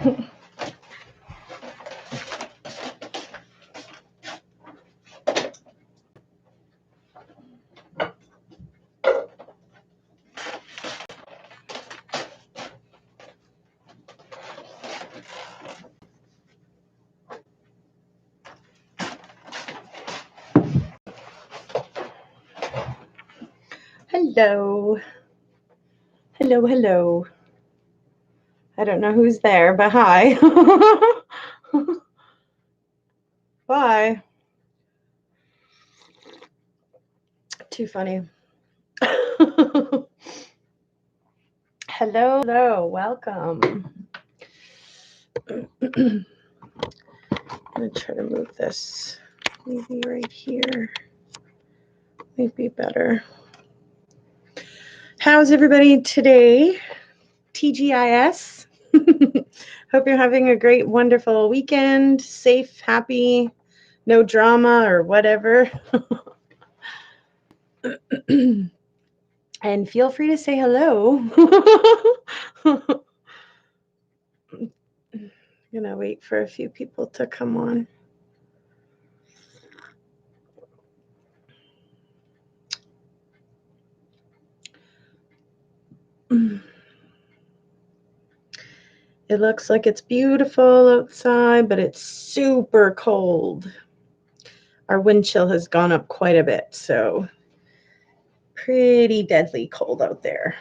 Hello. Hello, hello. I don't know who's there, but hi. Bye. Too funny. Hello, hello. Welcome. I'm going to try to move this maybe right here. Maybe better. How's everybody today? TGIS. Hope you're having a great, wonderful weekend. Safe, happy, no drama or whatever. And feel free to say hello. I'm gonna wait for a few people to come on. It looks like it's beautiful outside, but it's super cold. Our wind chill has gone up quite a bit, so pretty deadly cold out there.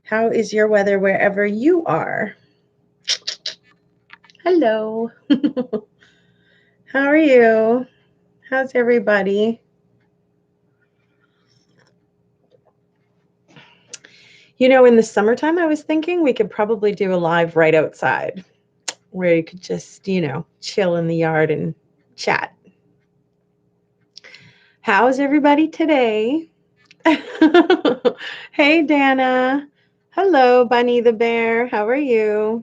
How is your weather wherever you are? Hello. How are you? How's everybody? You know, in the summertime, I was thinking we could probably do a live right outside where you could just, chill in the yard and chat. How's everybody today? Hey, Dana. Hello, Bunny the bear. How are you?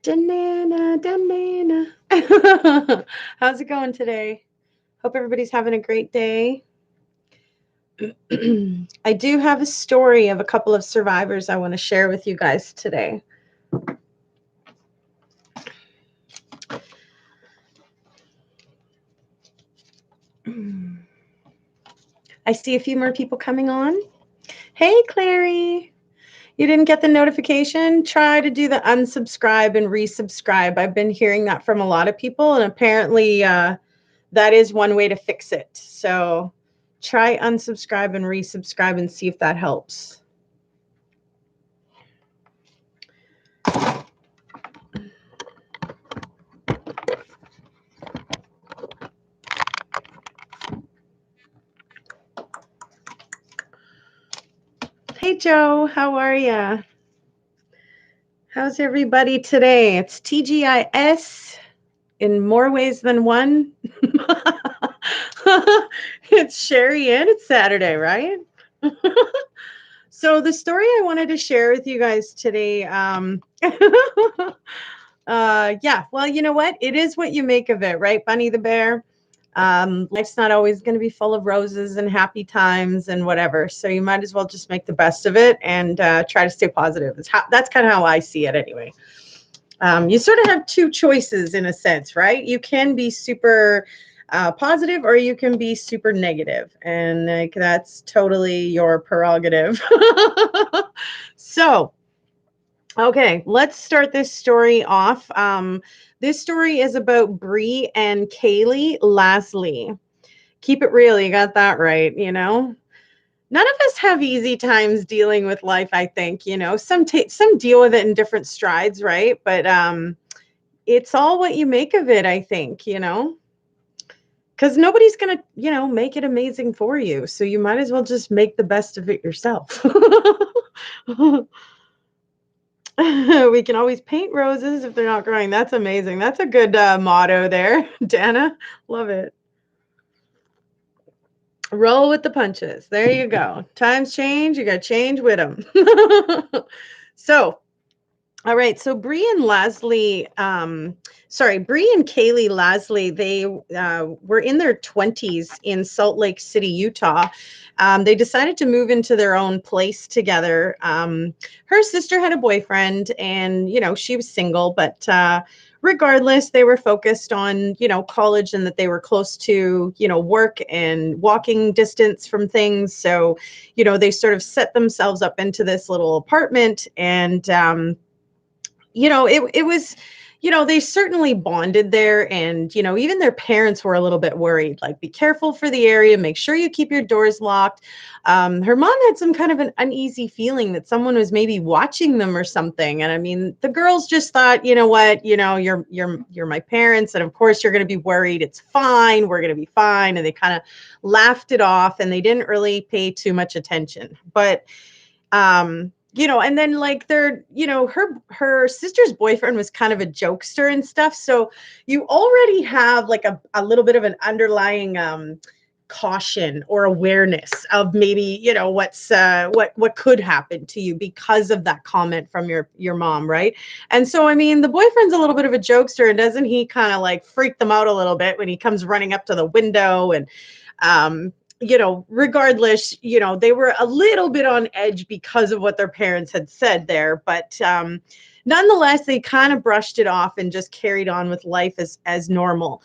Danana. How's it going today? Hope everybody's having a great day. I do have a story of a couple of survivors I want to share with you guys today. I see a few more people coming on. Hey, Clary. You didn't get the notification? Try to do the unsubscribe and resubscribe. I've been hearing that from a lot of people, and apparently that is one way to fix it. So try unsubscribe and resubscribe and see if that helps. Hey, Joe. How are you? How's everybody today? It's TGIS in more ways than one. It's Sherry and it's Saturday, right? So the story I wanted to share with you guys today, yeah, well, you know what? It is what you make of it, right, Bunny the bear? Life's not always going to be full of roses and happy times and whatever. So you might as well just make the best of it and try to stay positive. That's kind of how I see it anyway. You sort of have two choices in a sense, right? You can be super positive or you can be super negative, and like that's totally your prerogative. So, okay, let's start this story off. This story is about Bre and Kaily Lasley. Keep it real, you got that right, None of us have easy times dealing with life, I think, some deal with it in different strides, right? But it's all what you make of it, I think, because nobody's going to, make it amazing for you. So you might as well just make the best of it yourself. We can always paint roses if they're not growing. That's amazing. That's a good motto there, Dana. Love it. Roll with the punches. There you go. Times change. You got to change with them. So All right, so Bre and Kaylee Lasley, they were in their 20s in Salt Lake City, Utah. They decided to move into their own place together. Her sister had a boyfriend, and she was single, but regardless, they were focused on college, and that they were close to work and walking distance from things. So, they sort of set themselves up into this little apartment, and it was, they certainly bonded there. And, even their parents were a little bit worried, like, be careful for the area, make sure you keep your doors locked. Her mom had some kind of an uneasy feeling that someone was maybe watching them or something. And I mean, the girls just thought, you know what, you're my parents. And of course you're going to be worried. It's fine. We're going to be fine. And they kind of laughed it off, and they didn't really pay too much attention. But and then, like, her sister's boyfriend was kind of a jokester and stuff. So you already have like a little bit of an underlying caution or awareness of maybe, what could happen to you because of that comment from your mom, right? And so, I mean, the boyfriend's a little bit of a jokester, and doesn't he kind of like freak them out a little bit when he comes running up to the window? And regardless, they were a little bit on edge because of what their parents had said there. But nonetheless, they kind of brushed it off and just carried on with life as normal.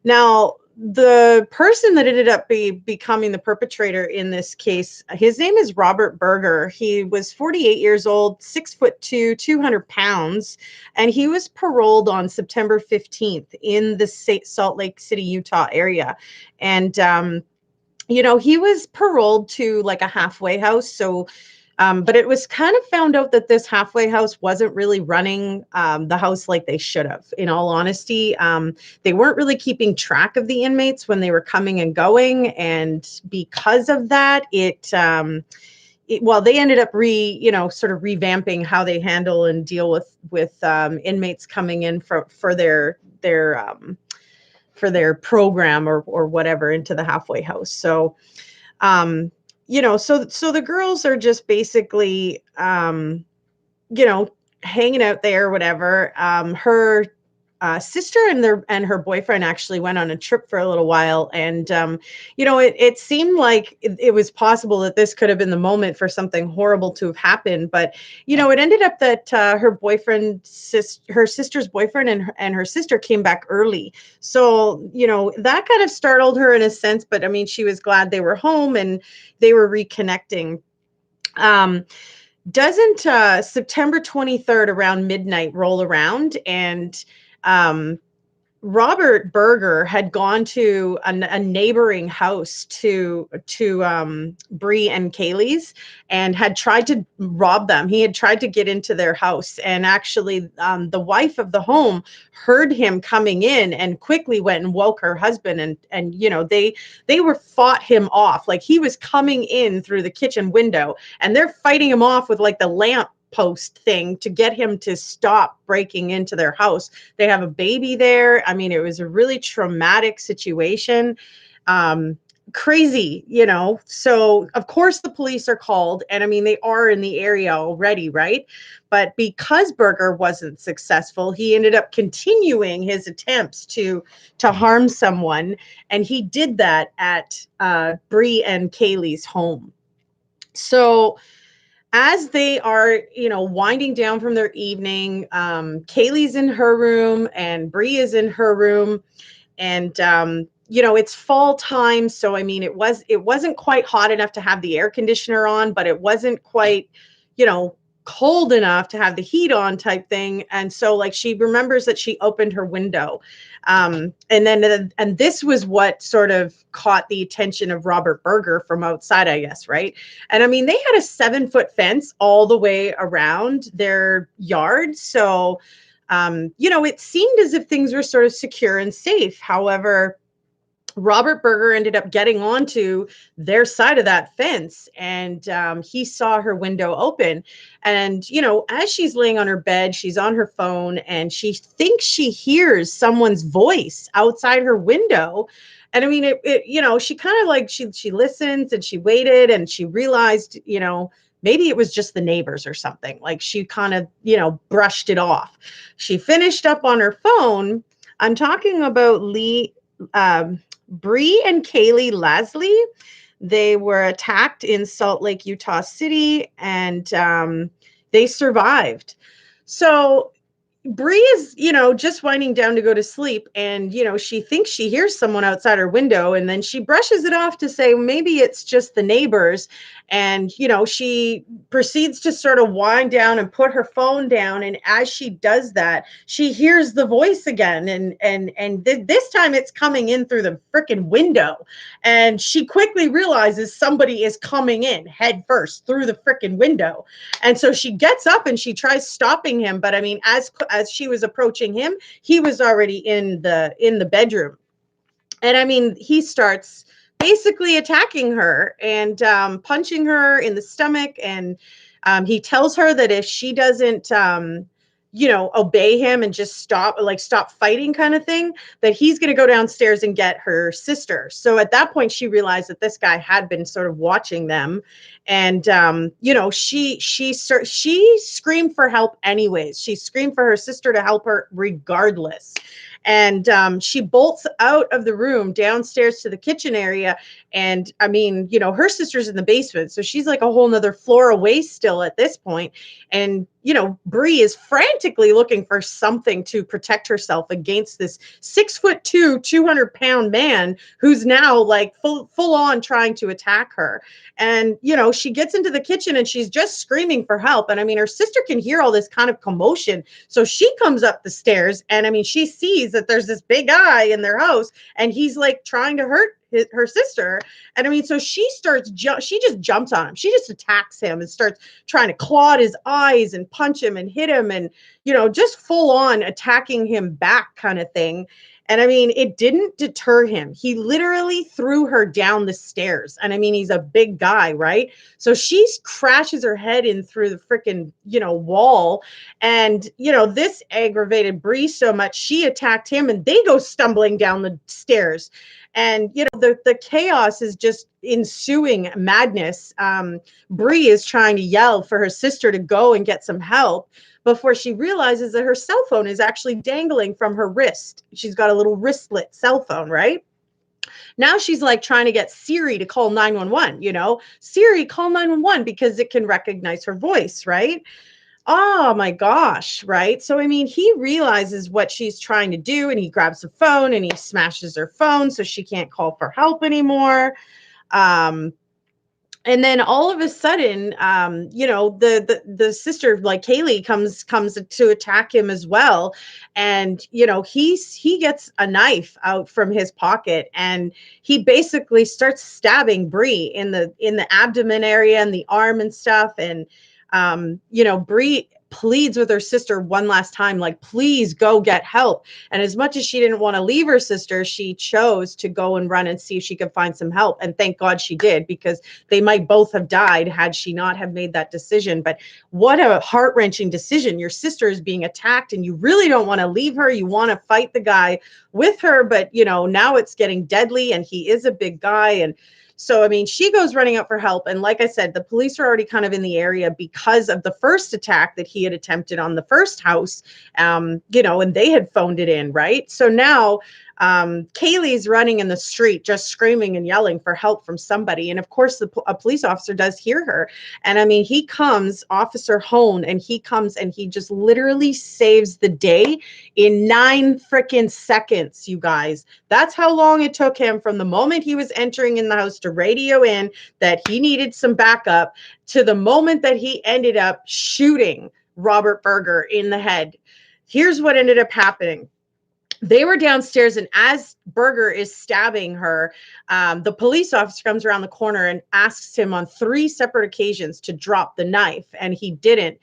Now, the person that ended up becoming the perpetrator in this case, his name is Robert Berger. He was 48 years old, 6'2", 200 pounds, and he was paroled on September 15th in the Salt Lake City, Utah area. And he was paroled to like a halfway house. So, but it was kind of found out that this halfway house wasn't really running the house like they should have. In all honesty, they weren't really keeping track of the inmates when they were coming and going, and because of that, they ended up sort of revamping how they handle and deal with inmates coming in for their program or whatever into the halfway house. So, so the girls are just basically, you know, hanging out there or whatever. Her sister and her boyfriend actually went on a trip for a little while, and it seemed like it was possible that this could have been the moment for something horrible to have happened. But it ended up that her sister's boyfriend and her sister came back early, so that kind of startled her in a sense. But I mean, she was glad they were home and they were reconnecting. Doesn't September 23rd around midnight roll around, and Robert Berger had gone to a neighboring house to Bri and Kaylee's, and had tried to rob them. He had tried to get into their house, and actually the wife of the home heard him coming in and quickly went and woke her husband, and they fought him off. Like, he was coming in through the kitchen window, and they're fighting him off with like the lamp post thing to get him to stop breaking into their house. They have a baby there. I mean, it was a really traumatic situation. Crazy, So of course the police are called, and I mean, they are in the area already, right? But because Berger wasn't successful, he ended up continuing his attempts to harm someone, and he did that at Bri and Kaylee's home. So as they are, winding down from their evening, Kaylee's in her room and Bri is in her room, and it's fall time, so I mean, it wasn't quite hot enough to have the air conditioner on, but it wasn't quite, cold enough to have the heat on, type thing. And so, like, she remembers that she opened her window, and this was what sort of caught the attention of Robert Berger from outside, I guess, right? And I mean, they had a 7-foot fence all the way around their yard, so it seemed as if things were sort of secure and safe. However, Robert Berger ended up getting onto their side of that fence, and he saw her window open. And, as she's laying on her bed, she's on her phone, and she thinks she hears someone's voice outside her window. And I mean, she kind of like, she listens, and she waited, and she realized, maybe it was just the neighbors or something. Like she kind of, you know, brushed it off. She finished up on her phone. I'm talking about Bre and Kaily Lasley. They were attacked in Salt Lake, Utah City, and they survived. So Bree is, you know, just winding down to go to sleep. And, you know, she thinks she hears someone outside her window. And then she brushes it off to say, maybe it's just the neighbors. And, you know, she proceeds to sort of wind down and put her phone down. And as she does that, she hears the voice again. And this time it's coming in through the freaking window. And she quickly realizes somebody is coming in head first through the freaking window. And so she gets up and she tries stopping him. But I mean, as she was approaching him, he was already in the bedroom. And I mean, he starts basically attacking her and punching her in the stomach. And he tells her that if she doesn't, you know, obey him and just stop fighting kind of thing, that he's going to go downstairs and get her sister. So at that point, she realized that this guy had been sort of watching them. And, you know, she screamed for help anyways. She screamed for her sister to help her regardless. And she bolts out of the room downstairs to the kitchen area. And I mean, you know, her sister's in the basement. So she's like a whole nother floor away still at this point. And, you know, Bree is frantically looking for something to protect herself against this 6'2", 200-pound man who's now like full on trying to attack her. And, you know, she gets into the kitchen and she's just screaming for help. And I mean, her sister can hear all this kind of commotion. So she comes up the stairs and I mean, she sees that there's this big guy in their house and he's like trying to hurt her sister. And I mean, so she just jumps on him. She just attacks him and starts trying to claw at his eyes and punch him and hit him and, you know, just full on attacking him back kind of thing. And I mean, it didn't deter him. He literally threw her down the stairs. And I mean, he's a big guy, right? So she crashes her head in through the freaking, you know, wall. And, you know, this aggravated Bree so much, she attacked him and they go stumbling down the stairs. And, you know, the chaos is just ensuing madness. Bree is trying to yell for her sister to go and get some help before she realizes that her cell phone is actually dangling from her wrist. She's got a little wristlet cell phone, right? Now she's like trying to get Siri to call 911, you know, Siri, call 911 because it can recognize her voice, right? Oh my gosh, right? So, I mean, he realizes what she's trying to do and he grabs the phone and he smashes her phone so she can't call for help anymore. And then all of a sudden, you know, the sister like Kaylee comes to attack him as well. And, you know, he gets a knife out from his pocket and he basically starts stabbing Bree in the abdomen area and the arm and stuff. And, you know, Bree pleads with her sister one last time, like, please go get help. And as much as she didn't want to leave her sister, she chose to go and run and see if she could find some help. And thank God she did, because they might both have died had she not have made that decision. But what a heart-wrenching decision. Your sister is being attacked and you really don't want to leave her. You want to fight the guy with her, but you know, now it's getting deadly and he is a big guy. And so, I mean, she goes running out for help. And like I said, the police are already kind of in the area because of the first attack that he had attempted on the first house, you know, and they had phoned it in, right? So now Kaylee's running in the street, just screaming and yelling for help from somebody. And of course, a police officer does hear her. And I mean, he comes, Officer Hone, and he comes and he just literally saves the day in 9 freaking seconds, you guys. That's how long it took him from the moment he was entering in the house to radio in that he needed some backup to the moment that he ended up shooting Robert Berger in the head. Here's what ended up happening. They were downstairs, and as Berger is stabbing her, the police officer comes around the corner and asks him on 3 separate occasions to drop the knife, and he didn't.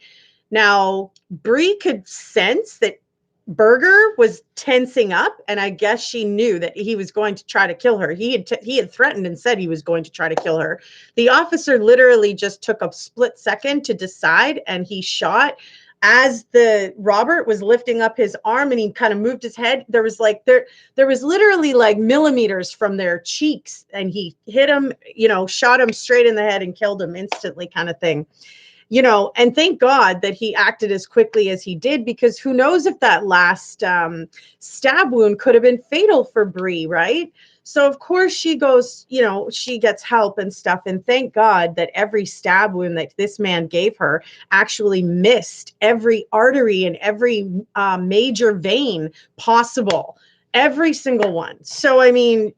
Now, Bree could sense that Berger was tensing up, and I guess she knew that he was going to try to kill her. He had threatened and said he was going to try to kill her. The officer literally just took a split second to decide, and he shot as the Robert was lifting up his arm and he kind of moved his head, there was literally like millimeters from their cheeks, and he hit him, shot him straight in the head and killed him instantly, kind of thing. And thank God that he acted as quickly as he did, because who knows if that last stab wound could have been fatal for Bri, right? So of course she goes, she gets help and stuff. And thank God that every stab wound that this man gave her actually missed every artery and every major vein possible. Every single one. So, I mean,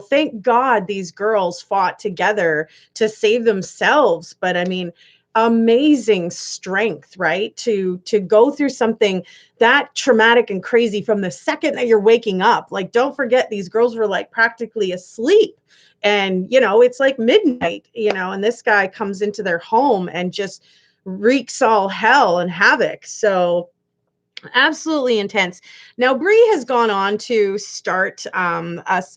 thank God these girls fought together to save themselves. But I mean, amazing strength, right? To go through something that traumatic and crazy from the second that you're waking up. Like, don't forget, these girls were like practically asleep, and it's like midnight, and this guy comes into their home and just wreaks all hell and havoc. So absolutely intense. Now, Bri has gone on to start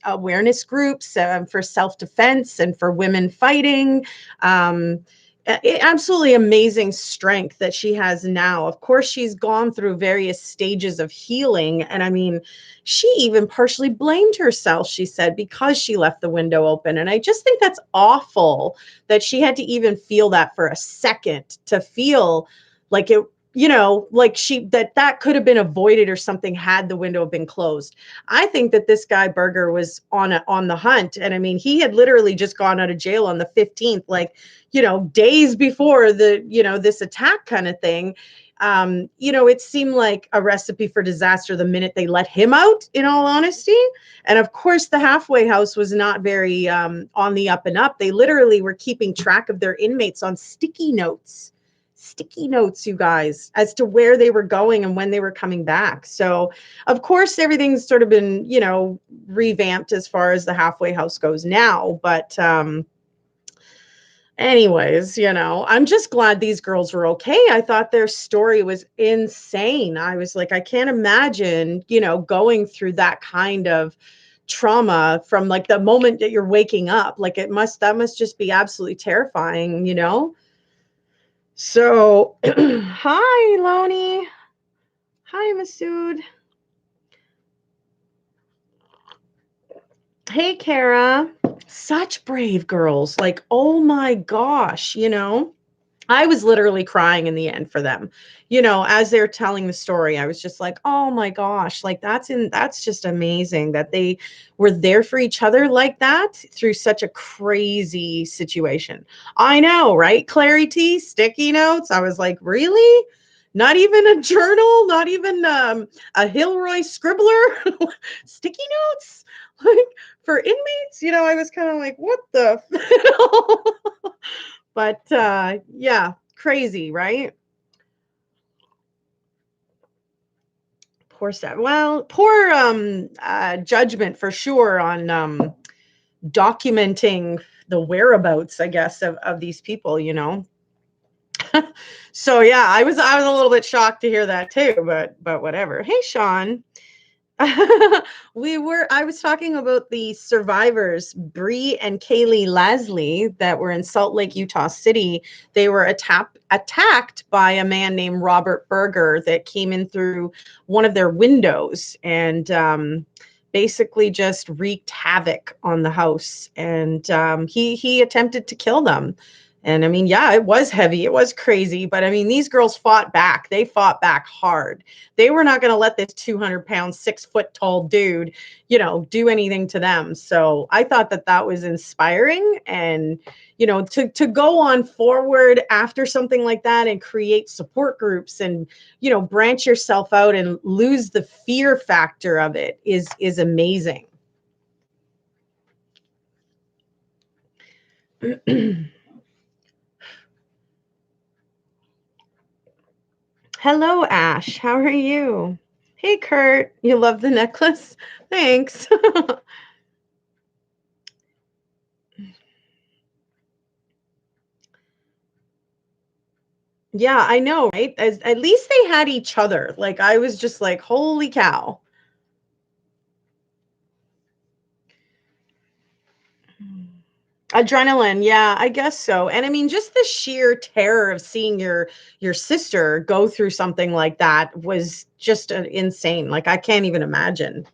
awareness groups for self-defense and for women fighting. Absolutely amazing strength that she has now. Of course, she's gone through various stages of healing. And I mean, she even partially blamed herself, she said, because she left the window open. And I just think that's awful that she had to even feel that for a second, to feel like it, like that could have been avoided or something had the window been closed. I think that this guy Berger was on the hunt. And I mean, he had literally just gone out of jail on the 15th, like, days before this attack kind of thing. It seemed like a recipe for disaster the minute they let him out, in all honesty. And of course, the halfway house was not very on the up and up. They literally were keeping track of their inmates on sticky notes, you guys, as to where they were going and when they were coming back. So of course, everything's sort of been, revamped as far as the halfway house goes now. But anyways, I'm just glad these girls were okay. I thought their story was insane. I was like, I can't imagine, going through that kind of trauma from like the moment that you're waking up. Like that must just be absolutely terrifying. So, hi, Lonnie. Hi, Masood. Hey, Kara. Such brave girls. Like, oh my gosh, I was literally crying in the end for them. As they're telling the story, I was just like, oh my gosh, like that's just amazing that they were there for each other like that through such a crazy situation. I know, right? Clarity, sticky notes. I was like, really? Not even a journal, not even a Hilroy scribbler, sticky notes, like for inmates. I was kind of like, what the? But yeah, crazy, right? Poor stuff. Well, poor judgment for sure on documenting the whereabouts, I guess, of these people. So yeah, I was a little bit shocked to hear that too, but whatever. Hey, Sean. I was talking about the survivors, Bre and Kaily Lasley, that were in Salt Lake, Utah City. They were attacked by a man named Robert Berger that came in through one of their windows and basically just wreaked havoc on the house. And he attempted to kill them. And I mean, yeah, it was heavy. It was crazy. But I mean, these girls fought back. They fought back hard. They were not going to let this 200-pound, 6-foot tall dude, do anything to them. So I thought that was inspiring. And, to go on forward after something like that and create support groups and, branch yourself out and lose the fear factor of it is amazing. Hello, Ash. How are you? Hey, Kurt. You love the necklace? Thanks. Yeah, I know, right? At least they had each other. Like, I was just like, holy cow. Adrenaline, yeah, I guess so. And I mean, just the sheer terror of seeing your sister go through something like that was just insane. Like I can't even imagine.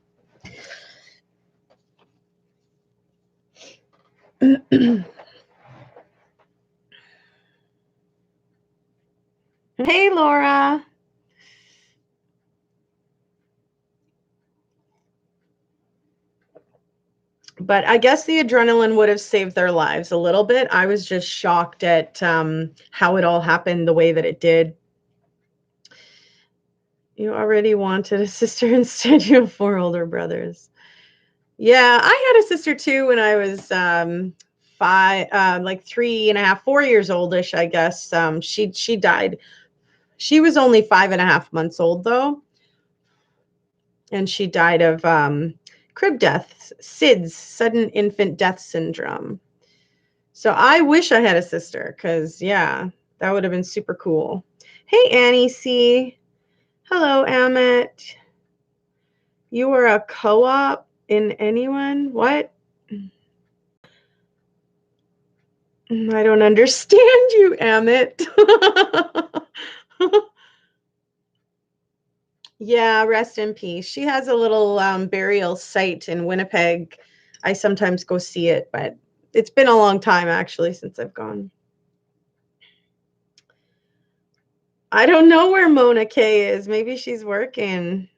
Hey, Laura. But I guess the adrenaline would have saved their lives a little bit. I was just shocked at how it all happened the way that it did. You already wanted a sister, instead you have four older brothers. Yeah, I had a sister too when I was five, like 3.5, 4 years oldish, I guess. She died. She was only 5.5 months old though, and she died of crib death, SIDS, sudden infant death syndrome. So I wish I had a sister, because yeah, that would have been super cool. Hey, Annie C. Hello, Amit. You were a co-op in anyone? What? I don't understand you, Amit. Yeah, rest in peace. She has a little burial site in Winnipeg. I sometimes go see it, but it's been a long time actually since I've gone. I don't know where Mona K is. Maybe she's working.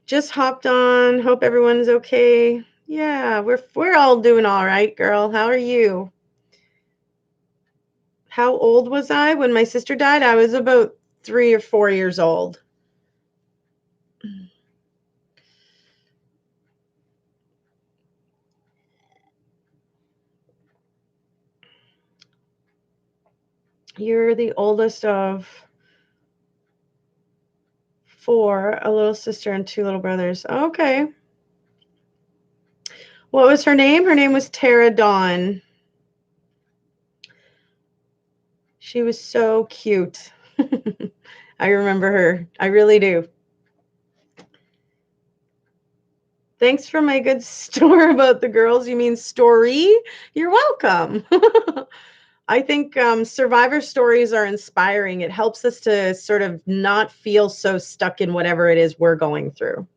Just hopped on. Hope everyone's okay. Yeah, we're all doing all right, girl. How are you? How old was I when my sister died? I was about 3 or 4 years old. You're the oldest of four, a little sister and two little brothers. Okay. What was her name? Her name was Tara Dawn. She was so cute. I remember her. I really do. Thanks for my good story about the girls. You mean story? You're welcome. I think survivor stories are inspiring. It helps us to sort of not feel so stuck in whatever it is we're going through.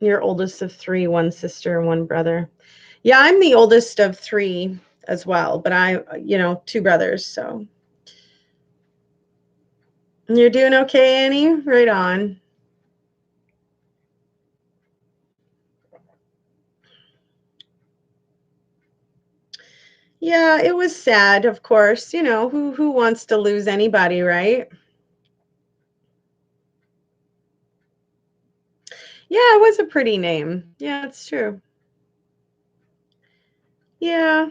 You're oldest of three, one sister and one brother. Yeah, I'm the oldest of three as well, but two brothers. So you're doing okay, Annie? Right on. Yeah, it was sad, of course. Who wants to lose anybody, right? Yeah, it was a pretty name. Yeah, it's true. Yeah.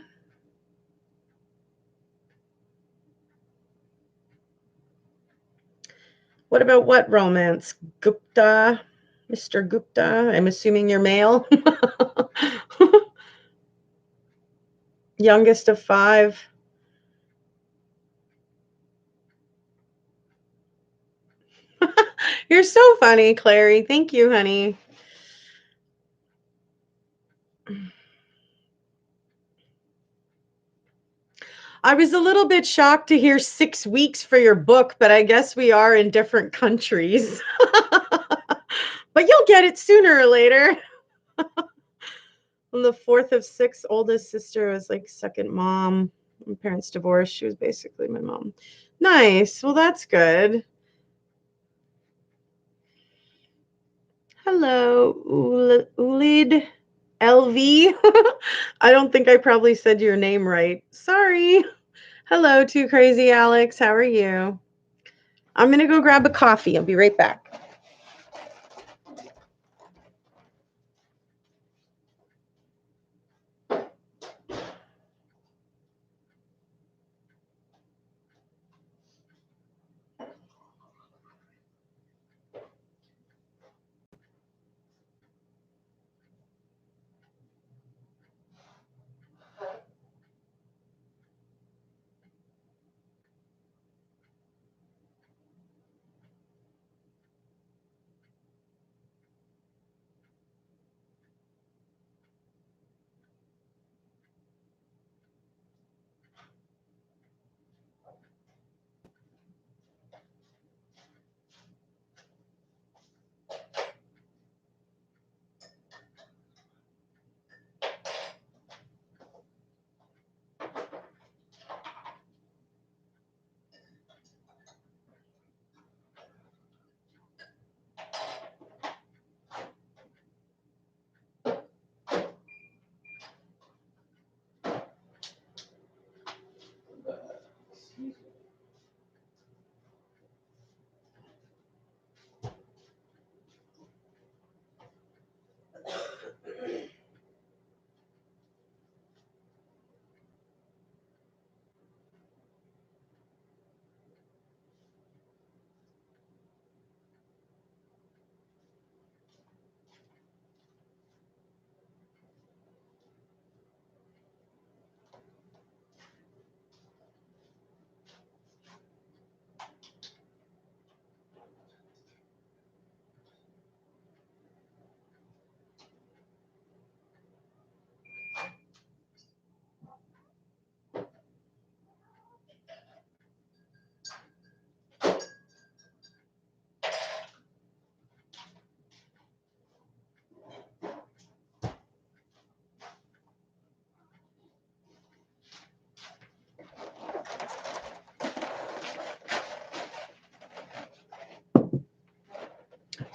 What about what romance? Gupta, Mr. Gupta. I'm assuming you're male. Youngest of five. You're so funny, Clary. Thank you, honey. I was a little bit shocked to hear 6 weeks for your book, but I guess we are in different countries. But you'll get it sooner or later. I'm the fourth of six. Oldest sister was like second mom. My parents divorced. She was basically my mom. Nice. Well, that's good. Hello, Ulid LV. I don't think I probably said your name right. Sorry. Hello, Too Crazy Alex. How are you? I'm going to go grab a coffee. I'll be right back.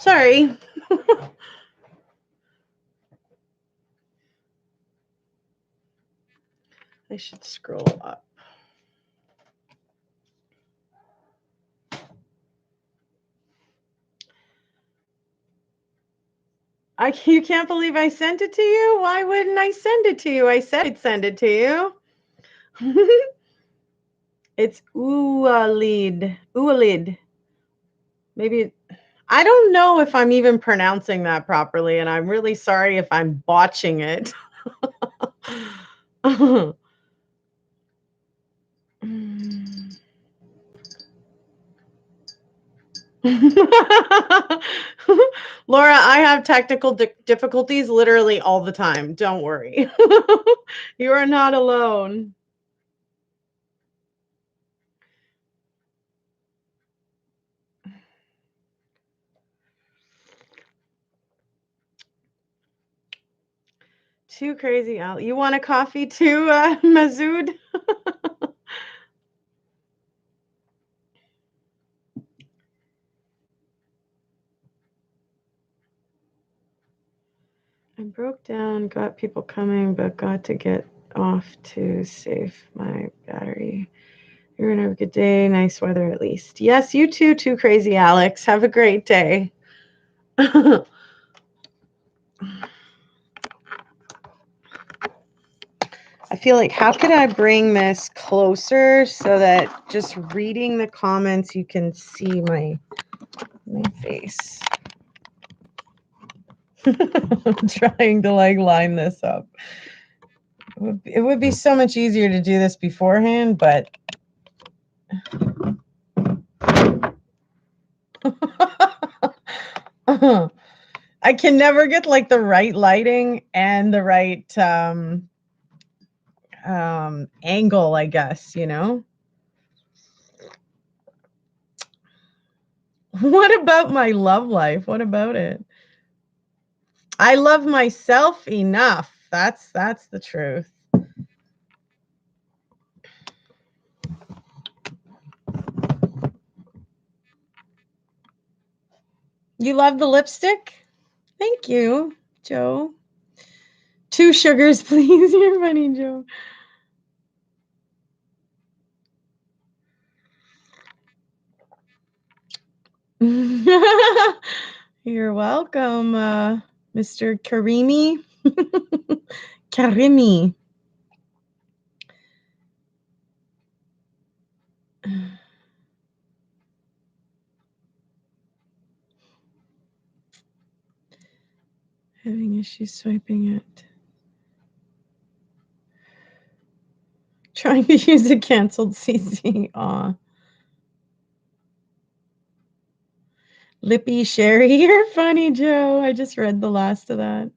Sorry. I should scroll up. You can't believe I sent it to you? Why wouldn't I send it to you? I said I'd send it to you. It's Ualid. Ualid. Maybe I don't know if I'm even pronouncing that properly, and I'm really sorry if I'm botching it. Laura, I have technical difficulties literally all the time. Don't worry. You are not alone. Too crazy, Al. You want a coffee too, Mazood? I broke down, got people coming, but got to get off to save my battery. You're gonna have a good day. Nice weather at least. Yes, you too, Too Crazy Alex. Have a great day. I feel like, how could I bring this closer so that just reading the comments, you can see my face. I'm trying to like line this up. It would be so much easier to do this beforehand, but I can never get like the right lighting and the right angle, I guess, you know. What about my love life? What about it? I love myself enough. That's the truth. You love the lipstick? Thank you, Joe. 2 sugars, please. You're funny, Joe. You're welcome, Mr. Karimi. Karimi. Having issues swiping it. Trying to use a canceled CC. Aw. Lippy Sherry, you're funny, Joe. I just read the last of that.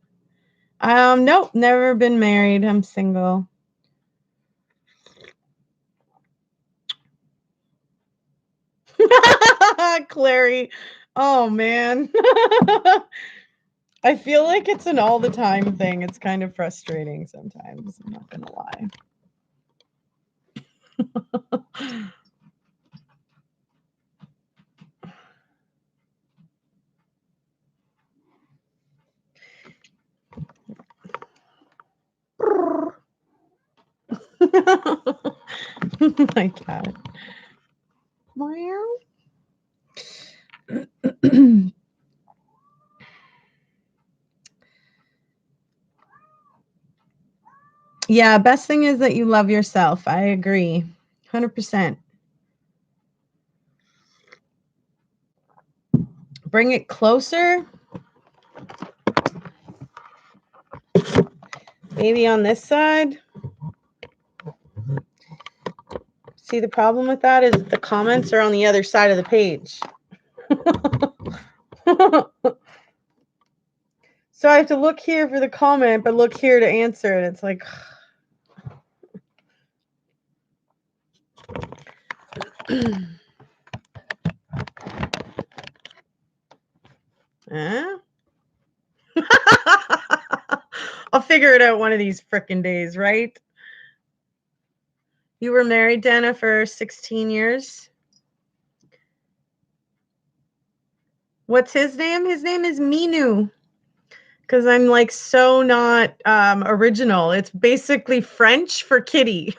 Nope, never been married. I'm single. Clary. Oh man. I feel like it's an all the time thing. It's kind of frustrating sometimes. I'm not gonna lie. My cat. Yeah, best thing is that you love yourself. I agree. 100%. Bring it closer. Maybe on this side. See, the problem with that is that the comments are on the other side of the page. So I have to look here for the comment, but look here to answer it. It's like... Huh? I'll figure it out one of these frickin' days, right? You were married, Dana, for 16 years? What's his name? His name is Meenu. Because I'm like so not original. It's basically French for kitty.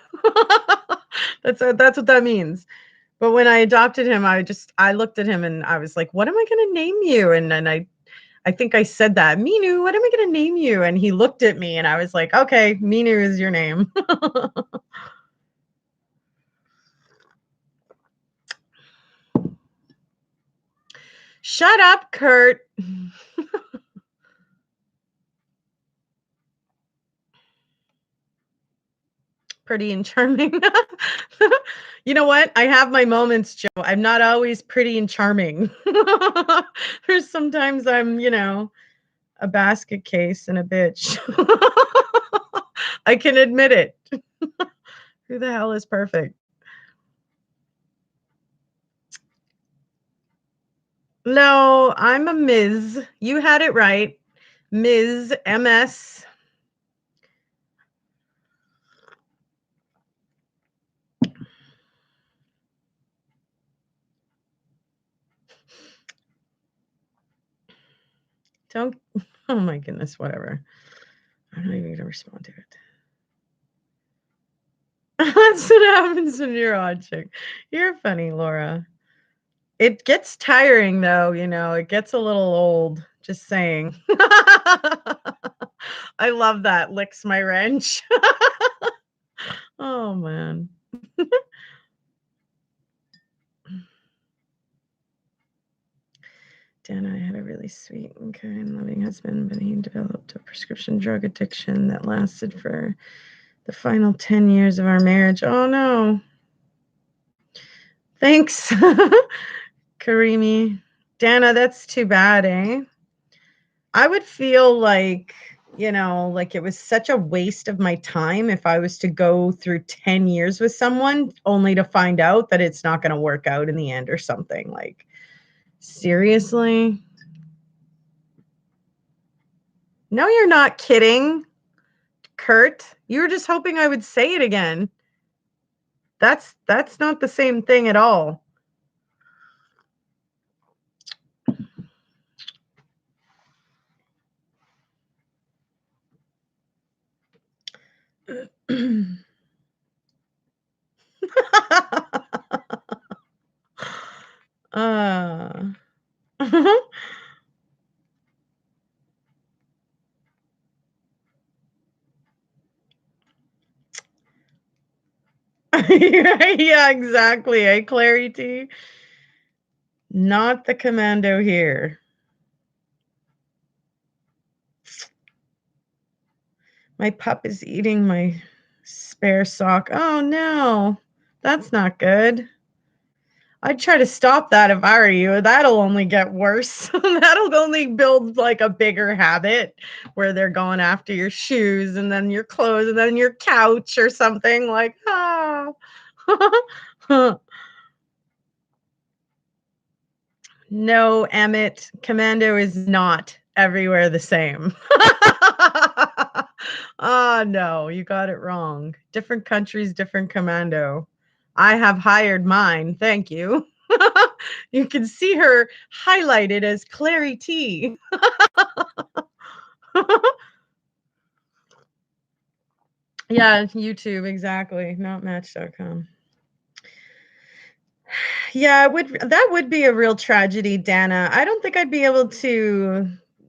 That's what that means. But when I adopted him, I looked at him and I was like, what am I gonna name you? And then I think I said that, Meenu, what am I gonna name you? And he looked at me and I was like, okay, Meenu is your name. Shut up, Kurt. Pretty and charming. You know what? I have my moments, Joe. I'm not always pretty and charming. There's sometimes I'm, a basket case and a bitch. I can admit it. Who the hell is perfect? No, I'm a Ms. You had it right. Ms. MS. Don't, oh my goodness, whatever. I'm not even going to respond to it. That's what happens when you're on chick. You're funny, Laura. It gets tiring though, it gets a little old, just saying. I love that. Licks my wrench. Oh man. Dana, I had a really sweet and kind, loving husband, but he developed a prescription drug addiction that lasted for the final 10 years of our marriage. Oh no. Thanks, Karimi. Dana, that's too bad, eh? I would feel like, like it was such a waste of my time if I was to go through 10 years with someone only to find out that it's not going to work out in the end or something. Like, seriously? No, you're not kidding, Kurt. You were just hoping I would say it again. That's not the same thing at all. uh. Yeah, exactly. Hey, Clarity. Not the Commando here. My pup is eating my spare sock. Oh no, that's not good. I'd try to stop that if I were you. That'll only get worse. That'll only build like a bigger habit where they're going after your shoes and then your clothes and then your couch or something like, ah. No, Emmett, Commando is not everywhere the same. Oh, no, you got it wrong. Different countries, different Commando. I have hired mine. Thank you. You can see her highlighted as Clary T. Yeah, YouTube, exactly. Not Match.com. Yeah, that would be a real tragedy, Dana. I don't think I'd be able to,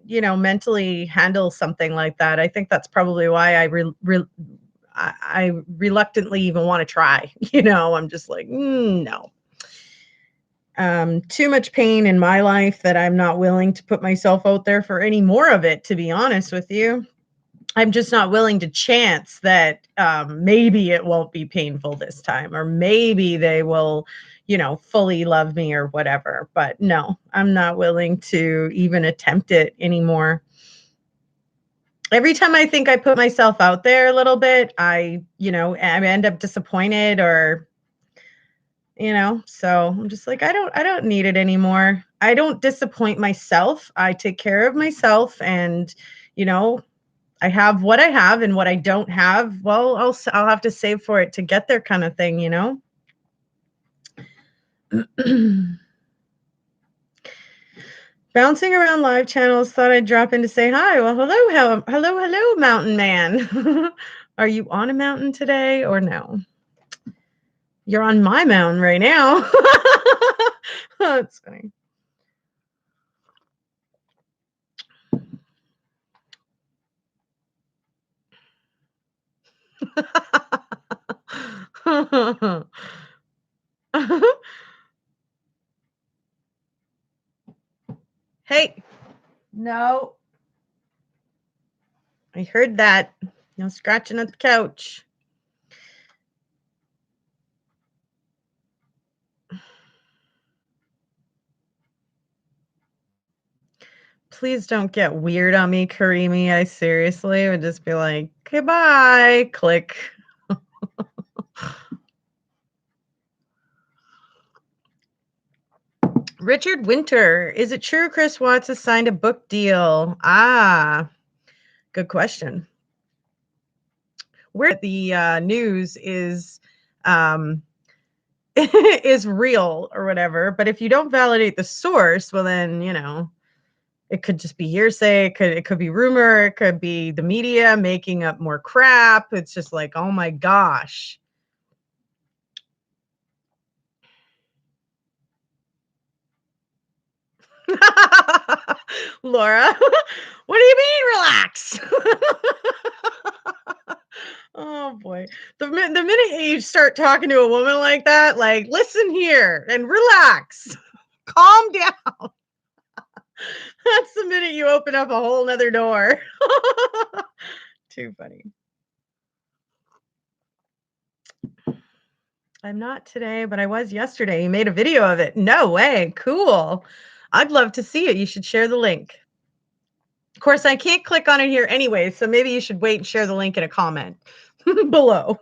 mentally handle something like that. I think that's probably why I reluctantly even want to try. I'm just like, no. Too much pain in my life that I'm not willing to put myself out there for any more of it, to be honest with you. I'm just not willing to chance that maybe it won't be painful this time, or maybe they will, fully love me or whatever. But no, I'm not willing to even attempt it anymore. Every time I think I put myself out there a little bit, I end up disappointed or, so I'm just like, I don't need it anymore. I don't disappoint myself. I take care of myself and, I have what I have, and what I don't have, well, I'll have to save for it to get there, kind of thing, Bouncing around live channels, thought I'd drop in to say hi. Well, hello, mountain man. Are you on a mountain today or no? You're on my mountain right now. That's funny. Hey, no. I heard that. No scratching at the couch. Please don't get weird on me, Karimi. I seriously would just be like, goodbye, click. Richard Winter, is it true Chris Watts has signed a book deal? Ah, good question. Where the news is is real or whatever, but if you don't validate the source, well then, it could just be hearsay, it could be rumor, it could be the media making up more crap. It's just like, oh my gosh. Laura, what do you mean relax? Oh boy. The minute you start talking to a woman like that, like, listen here and relax. Calm down. That's the minute you open up a whole nother door. Too funny. I'm not today, but I was yesterday. You made a video of it. No way. Cool. I'd love to see it. You should share the link. Of course, I can't click on it here anyway, so maybe you should wait and share the link in a comment below.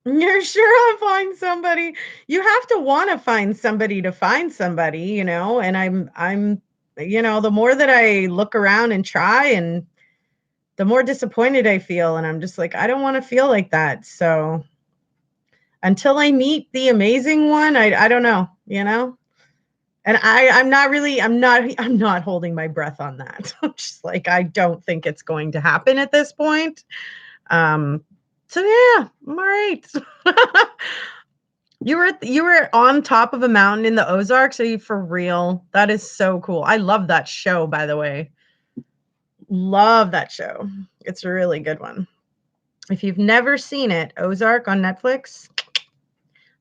You're sure I'll find somebody. You have to want to find somebody to find somebody, and I'm the more that I look around and try, and the more disappointed I feel, and I'm just like, I don't want to feel like that. So until I meet the amazing one, I don't know, And I'm not holding my breath on that. I'm just like, I don't think it's going to happen at this point. So yeah, I'm all right. You were on top of a mountain in the Ozarks. Are you for real? That is so cool. I love that show, by the way. Love that show. It's a really good one. If you've never seen it, Ozark on Netflix,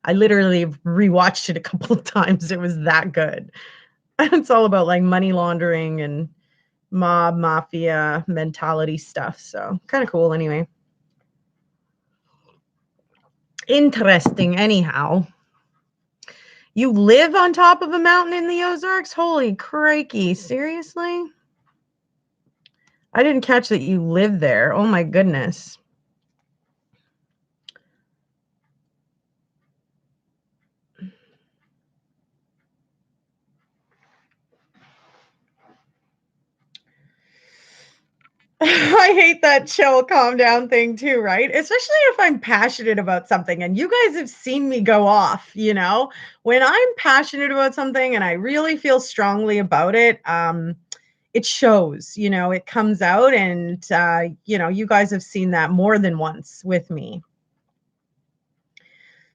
I literally rewatched it a couple of times. It was that good. It's all about like money laundering and mafia mentality stuff. So kind of cool anyway. Interesting anyhow. You live on top of a mountain in the Ozarks? Holy crikey. Seriously? I didn't catch that you live there. Oh my goodness. I hate that chill, calm down thing too, right? Especially if I'm passionate about something, and you guys have seen me go off, when I'm passionate about something and I really feel strongly about it, it shows, it comes out, and you guys have seen that more than once with me.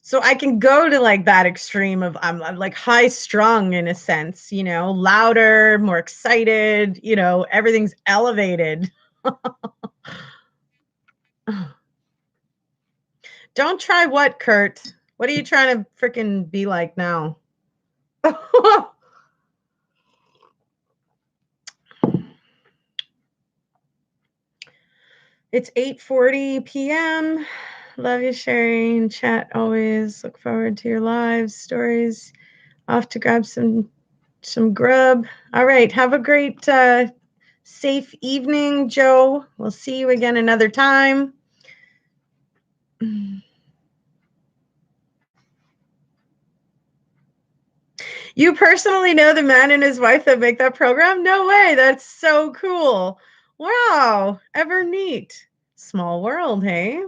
So I can go to like that extreme of I'm like high strung in a sense, louder, more excited, everything's elevated. Don't try what, Kurt? What are you trying to freaking be like now? It's 8:40 p.m. Love you, sharing chat always. Look forward to your lives, stories. Off to grab some grub. All right, have a great safe evening, Joe. We'll see you again another time. You personally know the man and his wife that make that program? No way. That's so cool. Wow, ever neat. Small world, hey?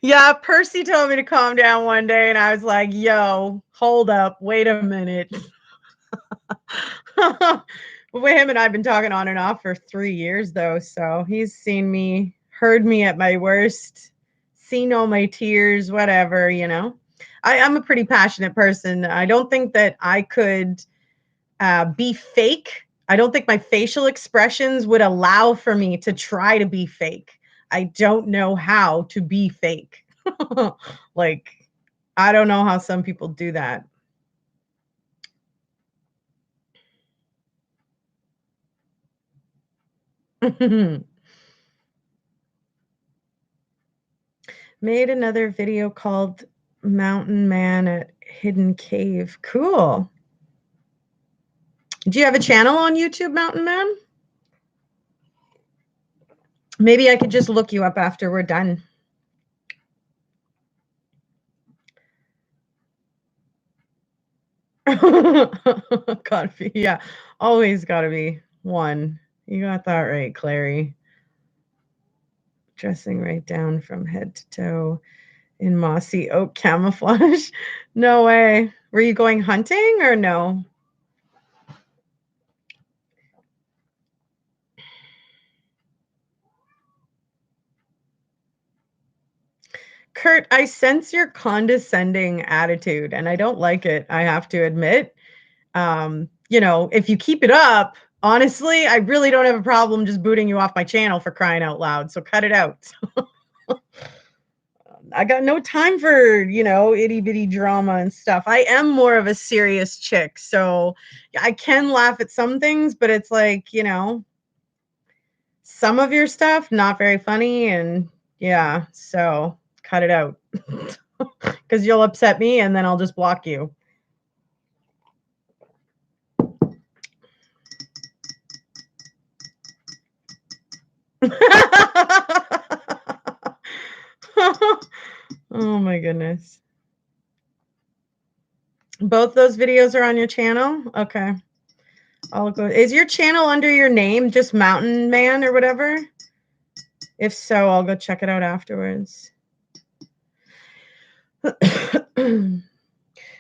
Yeah, Percy told me to calm down one day, and I was like, "Yo, hold up, wait a minute." Well, him and I've been talking on and off for 3 years though, so he's seen me, heard me at my worst, seen all my tears, whatever, you know? I'm a pretty passionate person. I don't think that I could, be fake. I don't think my facial expressions would allow for me to try to be fake. I don't know how to be fake. Like, I don't know how some people do that. Made another video called Mountain Man at Hidden Cave. Cool. Do you have a channel on YouTube, Mountain Man? Maybe I could just look you up after we're done. Gotta be, yeah. Always gotta be one. You got that right, Clary. Dressing right down from head to toe in mossy oak camouflage. No way. Were you going hunting or no? Kurt, I sense your condescending attitude and I don't like it, I have to admit. You know, if you keep it up, honestly, I really don't have a problem just booting you off my channel for crying out loud. So cut it out. I got no time for, you know, itty bitty drama and stuff. I am more of a serious chick. So I can laugh at some things, but it's like, you know, some of your stuff, not very funny. And yeah, so cut it out because you'll upset me and then I'll just block you. Oh my goodness. Both those videos are on your channel? Okay. I'll go. Is your channel under your name, just Mountain Man or whatever? If so, I'll go check it out afterwards.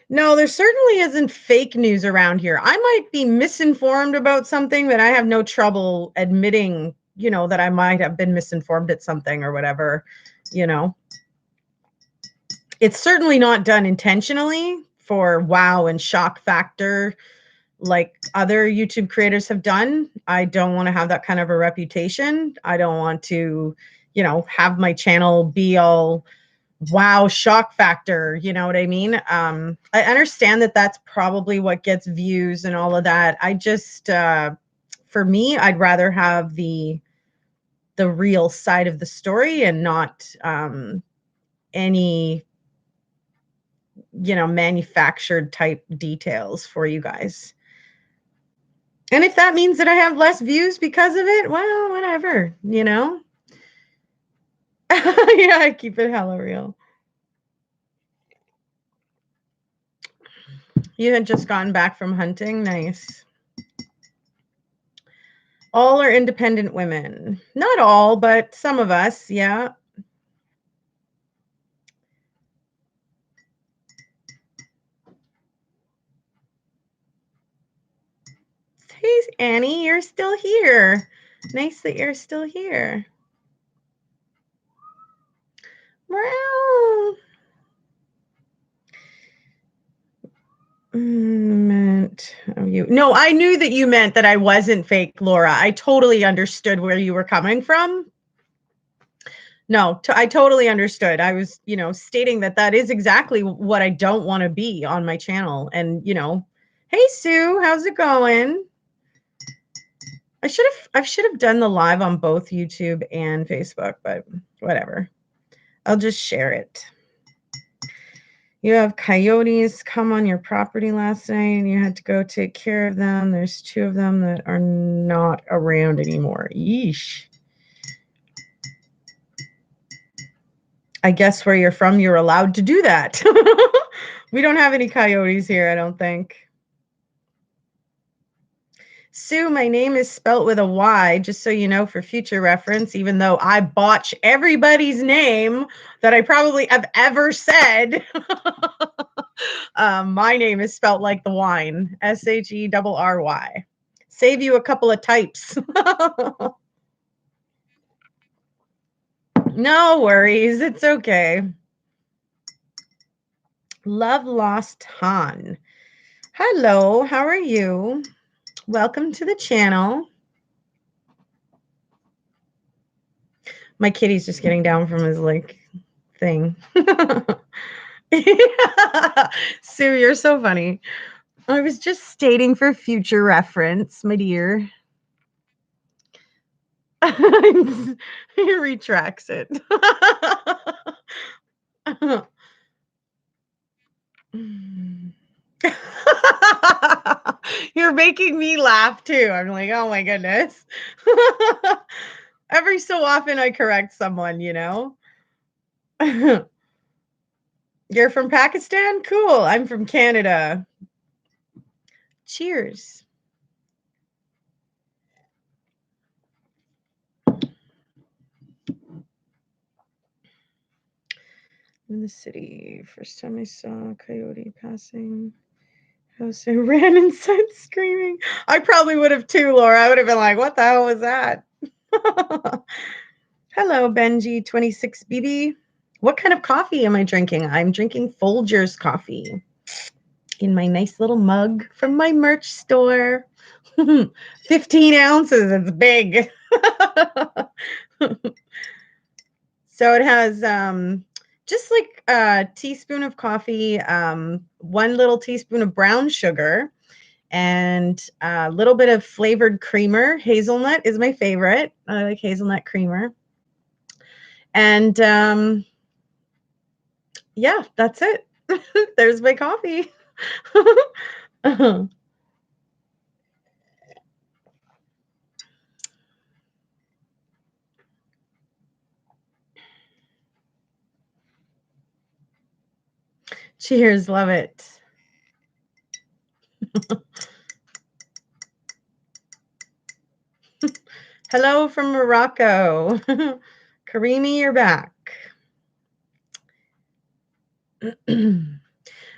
No, there certainly isn't fake news around here. I might be misinformed about something that I have no trouble admitting, you know, that I might have been misinformed at something or whatever, you know. It's certainly not done intentionally for wow and shock factor like other YouTube creators have done. I don't want to have that kind of a reputation. I don't want to, you know, have my channel be all wow shock factor, you know what I mean? I understand that that's probably what gets views and all of that. I just for me, I'd rather have the real side of the story and not any, you know, manufactured type details for you guys. And if that means that I have less views because of it, well, whatever, you know? Yeah, I keep it hella real. You had just gotten back from hunting. Nice. All are independent women. Not all, but some of us, yeah. Hey, Annie, you're still here. Nice that you're still here. Well, meant you. No, I knew that you meant that I wasn't fake, Laura. I totally understood where you were coming from. No, I totally understood. I was, you know, stating that that is exactly what I don't want to be on my channel. And, you know, hey, Sue, how's it going? I should have done the live on both YouTube and Facebook, but whatever. I'll just share it. You have coyotes come on your property last night and you had to go take care of them. There's 2 of them that are not around anymore. Yeesh. I guess where you're from, you're allowed to do that. We don't have any coyotes here, I don't think. Sue, my name is spelt with a Y, just so you know for future reference, even though I botch everybody's name that I probably have ever said. My name is spelt like the wine, Sherry. Save you a couple of types. No worries, it's okay. Love Lost Han. Hello, how are you? Welcome to the channel. My kitty's just getting down from his thing. Sue, you're so funny. I was just stating for future reference, my dear. He retracts it. You're making me laugh too. I'm like, oh my goodness. Every so often I correct someone, you know. You're from Pakistan? Cool. I'm from Canada. Cheers. In the city, first time I saw a coyote passing house, I ran inside screaming. I probably would have too, Laura. I would have been like, what the hell was that? Hello, Benji26BB. What kind of coffee am I drinking? I'm drinking Folgers coffee in my nice little mug from my merch store. 15 ounces. It's big. So it has just like a teaspoon of coffee, 1 little teaspoon of brown sugar, and a little bit of flavored creamer. Hazelnut is my favorite. I like hazelnut creamer. And yeah, that's it. There's my coffee. Cheers, love it. Hello from Morocco. Karimi, you're back.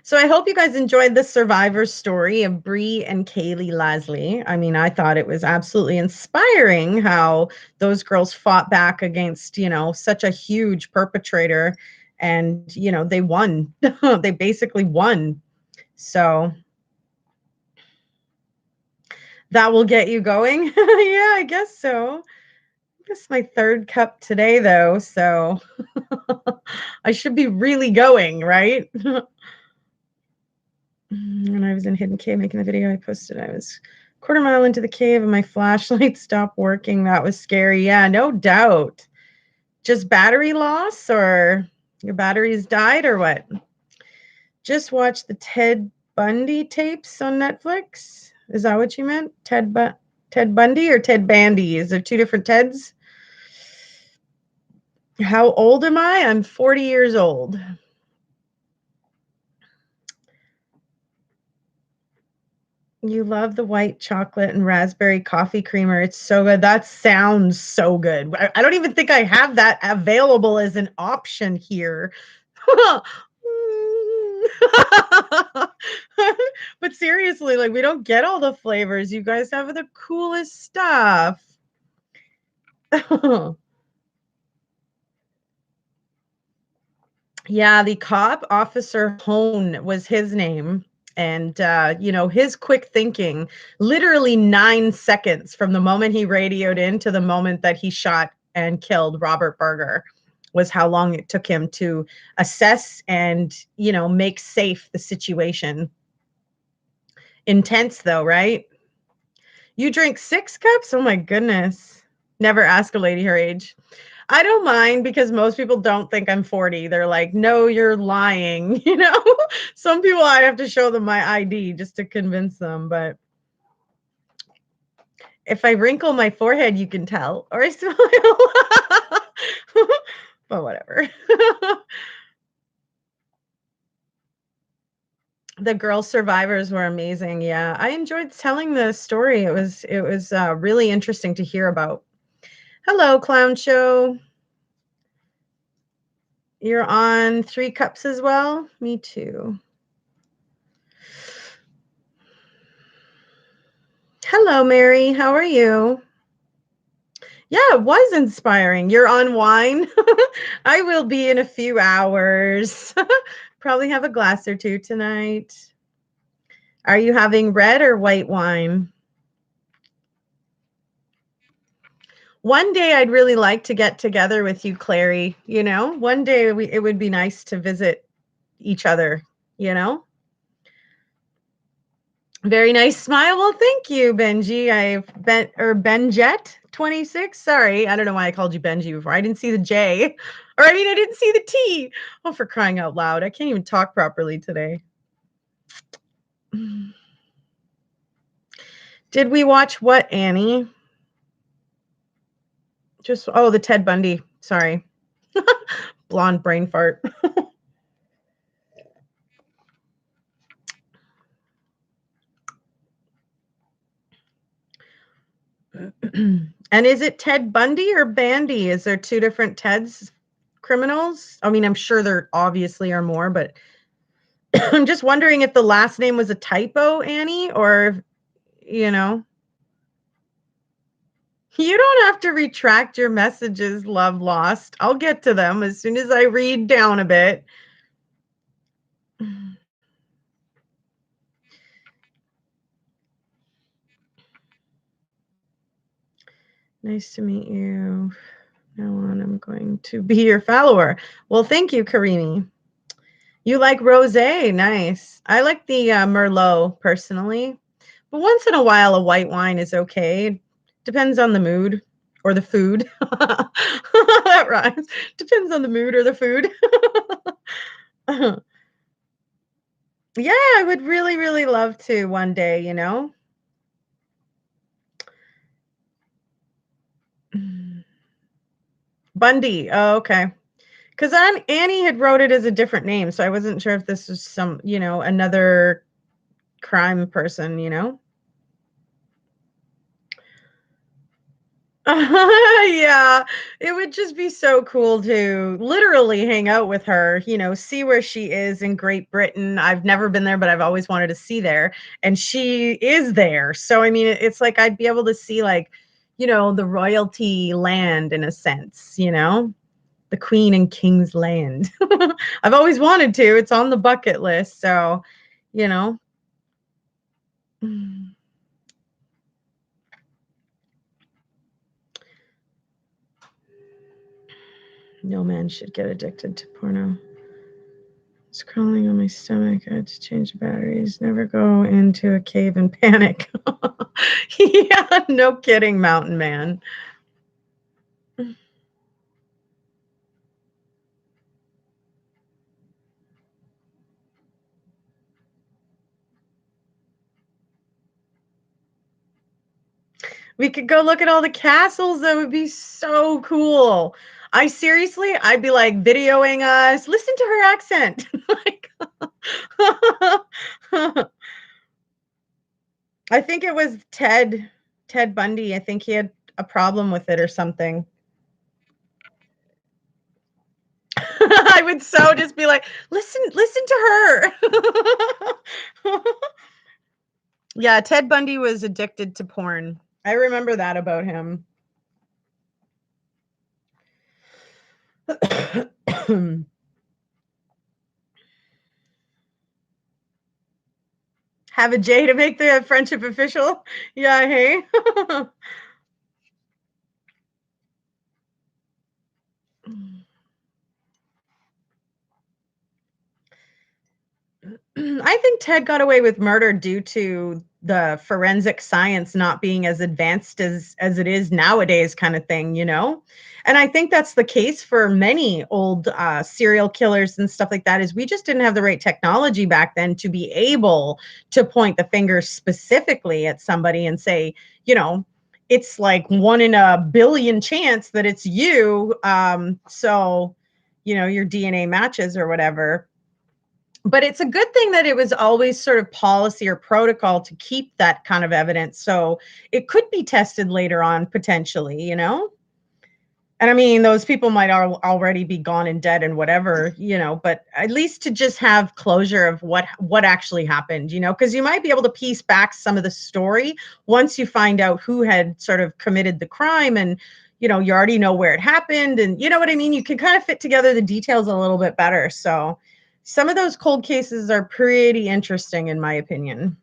So I hope you guys enjoyed the survivor story of Bre and Kaily Lasley. I mean, I thought it was absolutely inspiring how those girls fought back against, you know, such a huge perpetrator, and, you know, they won. They basically won. So that will get you going. Yeah, I guess so. This is my 3rd cup today, though, so I should be really going, right? When I was in Hidden Cave making the video I posted, I was a 1/4 mile into the cave and my flashlight stopped working. That was scary. Yeah, no doubt. Just battery loss, or your batteries died, or what? Just watched the Ted Bundy tapes on Netflix. Is that what you meant? Ted Bundy or Ted Bandy? Is there 2 different Teds? How old am I? I'm 40 years old. You love the white chocolate and raspberry coffee creamer. It's so good. That sounds so good. I don't even think I have that available as an option here. But seriously, like, we don't get all the flavors. You guys have the coolest stuff. Yeah, the cop, Officer Hone was his name. And, you know, his quick thinking, literally 9 seconds from the moment he radioed in to the moment that he shot and killed Robert Berger, was how long it took him to assess and, you know, make safe the situation. Intense, though, right? You drink 6 cups? Oh, my goodness. Never ask a lady her age. I don't mind because most people don't think I'm 40. They're like, "No, you're lying." Some people I have to show them my ID just to convince them, but if I wrinkle my forehead, you can tell, or I smile. But whatever. The girl survivors were amazing. Yeah, I enjoyed telling the story. It was really interesting to hear about. Hello, clown show. You're on 3 cups as well? Me too. Hello, Mary. How are you? Yeah, it was inspiring. You're on wine? I will be in a few hours. Probably have a glass or two tonight. Are you having red or white wine? One day I'd really like to get together with you, Clary. One day it would be nice to visit each other, you know? Very nice smile. Well, thank you, Benji. Benjet 26. Sorry, I don't know why I called you Benji before. I didn't see the J. Or I mean, I didn't see the T. Oh, for crying out loud. I can't even talk properly today. Did we watch what, Annie? The Ted Bundy. Sorry. Blonde brain fart. And is it Ted Bundy or Bandy? Is there 2 different Teds criminals? I mean, I'm sure there obviously are more, but I'm just wondering if the last name was a typo, Annie, or you know, you don't have to retract your messages, love lost. I'll get to them as soon as I read down a bit. Nice to meet you. Now on, I'm going to be your follower. Well, thank you, Karimi. You like rosé? Nice. I like the Merlot personally, but once in a while, a white wine is okay. Depends on the mood or the food. That rhymes. Depends on the mood or the food. Yeah, I would really, really love to one day. Bundy. Oh, okay. Because Annie had wrote it as a different name, so I wasn't sure if this was another crime person. Yeah, it would just be so cool to literally hang out with her, see where she is in Great Britain. I've never been there, but I've always wanted to see there. And she is there. So, I mean, it's like I'd be able to see, like, the royalty land in a sense, the Queen and King's land. I've always wanted to. It's on the bucket list. So, you know. No man should get addicted to porno. It's crawling on my stomach. I had to change the batteries. Never go into a cave and panic. Yeah, no kidding, Mountain Man. We could go look at all the castles. That would be so cool. I'd be like videoing us. Listen to her accent. Like, I think it was Ted Bundy. I think he had a problem with it or something. I would so just be like, listen to her. Yeah, Ted Bundy was addicted to porn. I remember that about him. Have a J to make the friendship official. Yeah, hey. I think Ted got away with murder due to the forensic science not being as advanced as it is nowadays, kind of thing, you know? And I think that's the case for many old serial killers and stuff like that, is we just didn't have the right technology back then to be able to point the finger specifically at somebody and say, you know, it's like 1 in a billion chance that it's you. So, you know, your DNA matches or whatever. But it's a good thing that it was always sort of policy or protocol to keep that kind of evidence, so it could be tested later on potentially, you know? And I mean, those people might already be gone and dead and whatever, you know, but at least to just have closure of what actually happened, you know, because you might be able to piece back some of the story once you find out who had sort of committed the crime, and you know, you already know where it happened, and you know what I mean? You can kind of fit together the details a little bit better. So some of those cold cases are pretty interesting in my opinion.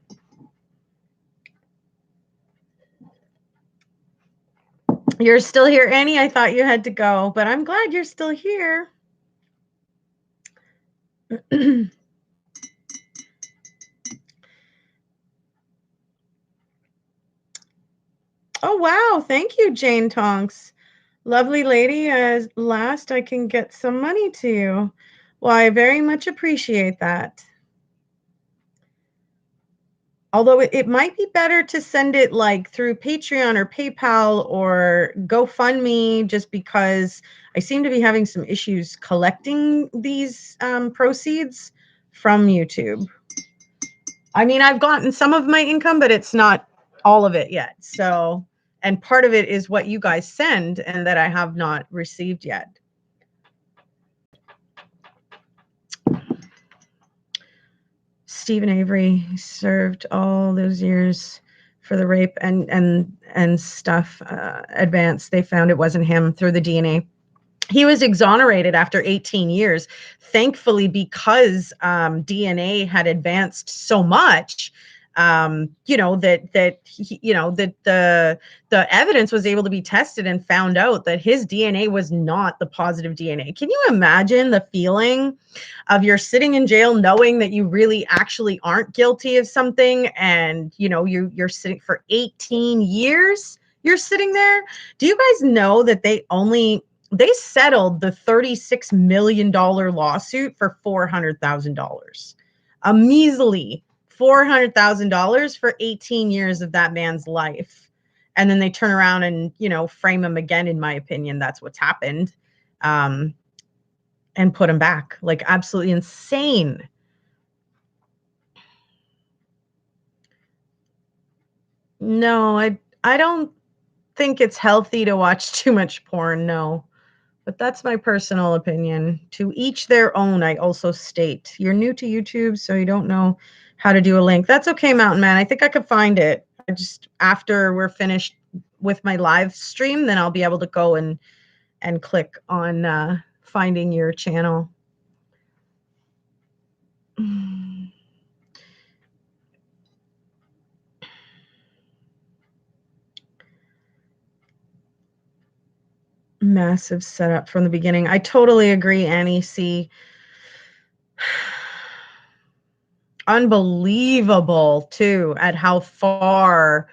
You're still here, Annie? I thought you had to go, but I'm glad you're still here. Oh, wow. Thank you, Jane Tonks. Lovely lady. As last, I can get some money to you. Well, I very much appreciate that. Although it might be better to send it like through Patreon or PayPal or GoFundMe, just because I seem to be having some issues collecting these proceeds from YouTube. I mean, I've gotten some of my income, but it's not all of it yet. So, and part of it is what you guys send and that I have not received yet. Stephen Avery served all those years for the rape and stuff advanced. They found it wasn't him through the DNA. He was exonerated after 18 years, thankfully, because DNA had advanced so much. You know, that the evidence was able to be tested and found out that his DNA was not the positive DNA. Can you imagine the feeling of you're sitting in jail knowing that you really actually aren't guilty of something, and you know you're sitting for 18 years, you're sitting there? Do you guys know that they settled the $36 million lawsuit for $400,000, a measly $400,000 for 18 years of that man's life. And then they turn around and, you know, frame him again. In my opinion, that's what's happened. And put him back. Like, absolutely insane. No, I don't think it's healthy to watch too much porn, no. But that's my personal opinion. To each their own, I also state. You're new to YouTube, so you don't know how to do a link. That's okay, Mountain Man. I think I could find it. I just, after we're finished with my live stream, then I'll be able to go and click on finding your channel. Massive setup from the beginning. I totally agree, Annie C. Unbelievable, too, at how far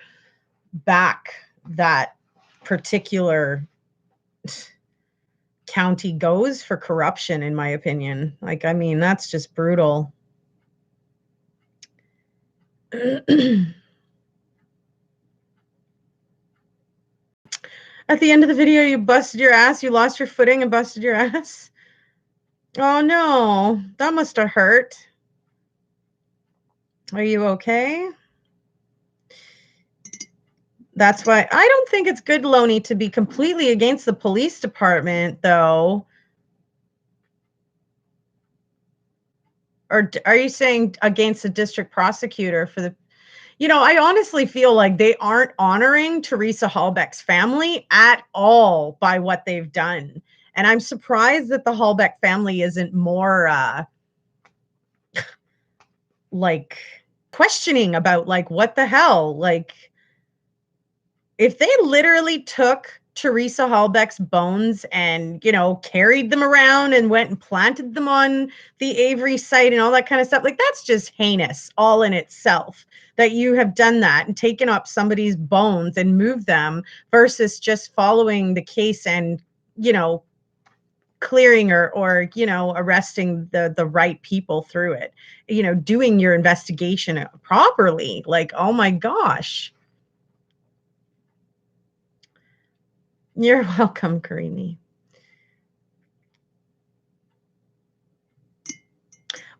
back that particular county goes for corruption, in my opinion. Like, I mean, that's just brutal. At the end of the video, you busted your ass. You lost your footing and busted your ass. Oh, no. That must have hurt. Are you okay? That's why I don't think it's good, Loney, to be completely against the police department, though. Or are you saying against the district prosecutor for the... You know, I honestly feel like they aren't honoring Teresa Hallbeck's family at all by what they've done. And I'm surprised that the Hallbeck family isn't more like questioning about like what the hell? Like, if they literally took Teresa Hallbeck's bones and, carried them around and went and planted them on the Avery site and all that kind of stuff. Like, that's just heinous all in itself, that you have done that and taken up somebody's bones and moved them versus just following the case and, clearing or arresting the right people through it, doing your investigation properly. Like, oh my gosh. You're welcome, Karimi.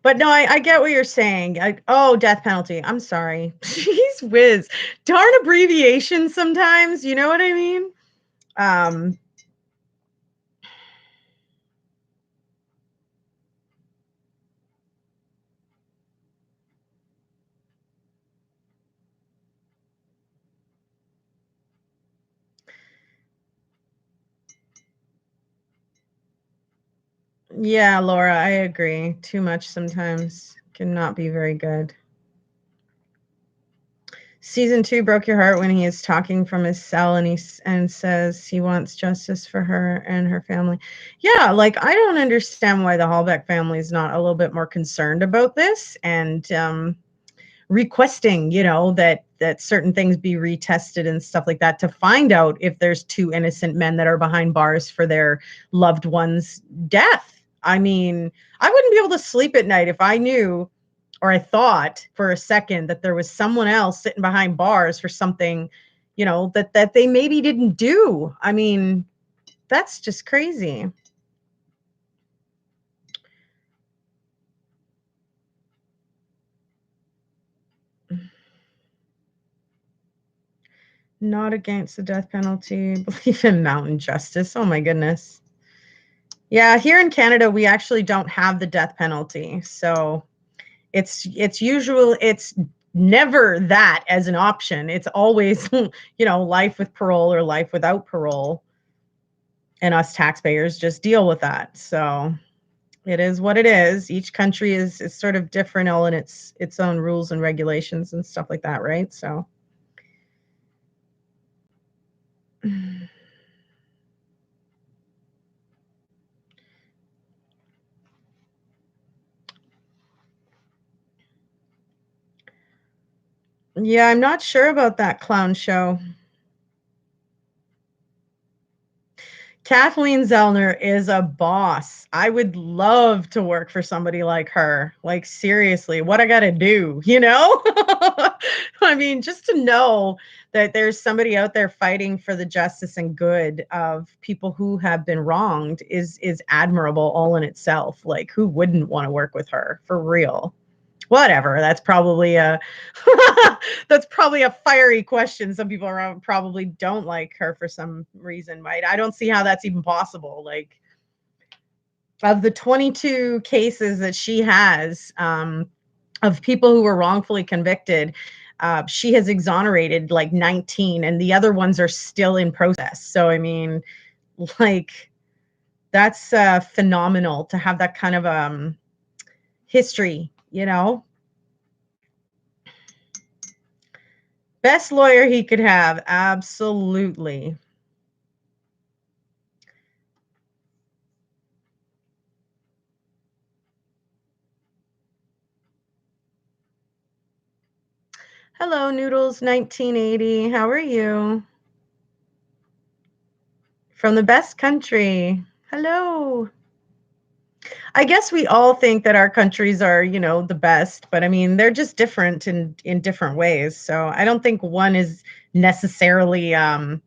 But no, I get what you're saying. Death penalty. I'm sorry. Jeez whiz. Darn abbreviations sometimes. You know what I mean? Um, yeah, Laura, I agree. Too much sometimes cannot be very good. Season 2 broke your heart when he is talking from his cell and says he wants justice for her and her family. Yeah, like, I don't understand why the Hallbeck family is not a little bit more concerned about this and requesting, that certain things be retested and stuff like that to find out if there's two innocent men that are behind bars for their loved one's death. I mean, I wouldn't be able to sleep at night if I knew, or I thought for a second, that there was someone else sitting behind bars for something, that they maybe didn't do. I mean, that's just crazy. Not against the death penalty. Believe in mountain justice. Oh my goodness. Yeah, here in Canada, we actually don't have the death penalty. So it's never that as an option. It's always, life with parole or life without parole. And us taxpayers just deal with that. So it is what it is. Each country is sort of different, all in its own rules and regulations and stuff like that, right? So yeah, I'm not sure about that clown show. Kathleen Zellner is a boss. I would love to work for somebody like her. Like, seriously, what I got to do, I mean, just to know that there's somebody out there fighting for the justice and good of people who have been wronged is admirable all in itself. Like, who wouldn't want to work with her, for real? Whatever. That's probably a that's probably a fiery question. Some people around probably don't like her for some reason, right? I don't see how that's even possible. Like, of the 22 cases that she has, of people who were wrongfully convicted, she has exonerated like 19, and the other ones are still in process. So I mean, like, that's phenomenal to have that kind of history, Best lawyer he could have, absolutely. Hello, Noodles 1980. How are you? From the best country. Hello. I guess we all think that our countries are, the best, but I mean, they're just different in different ways. So I don't think one is necessarily a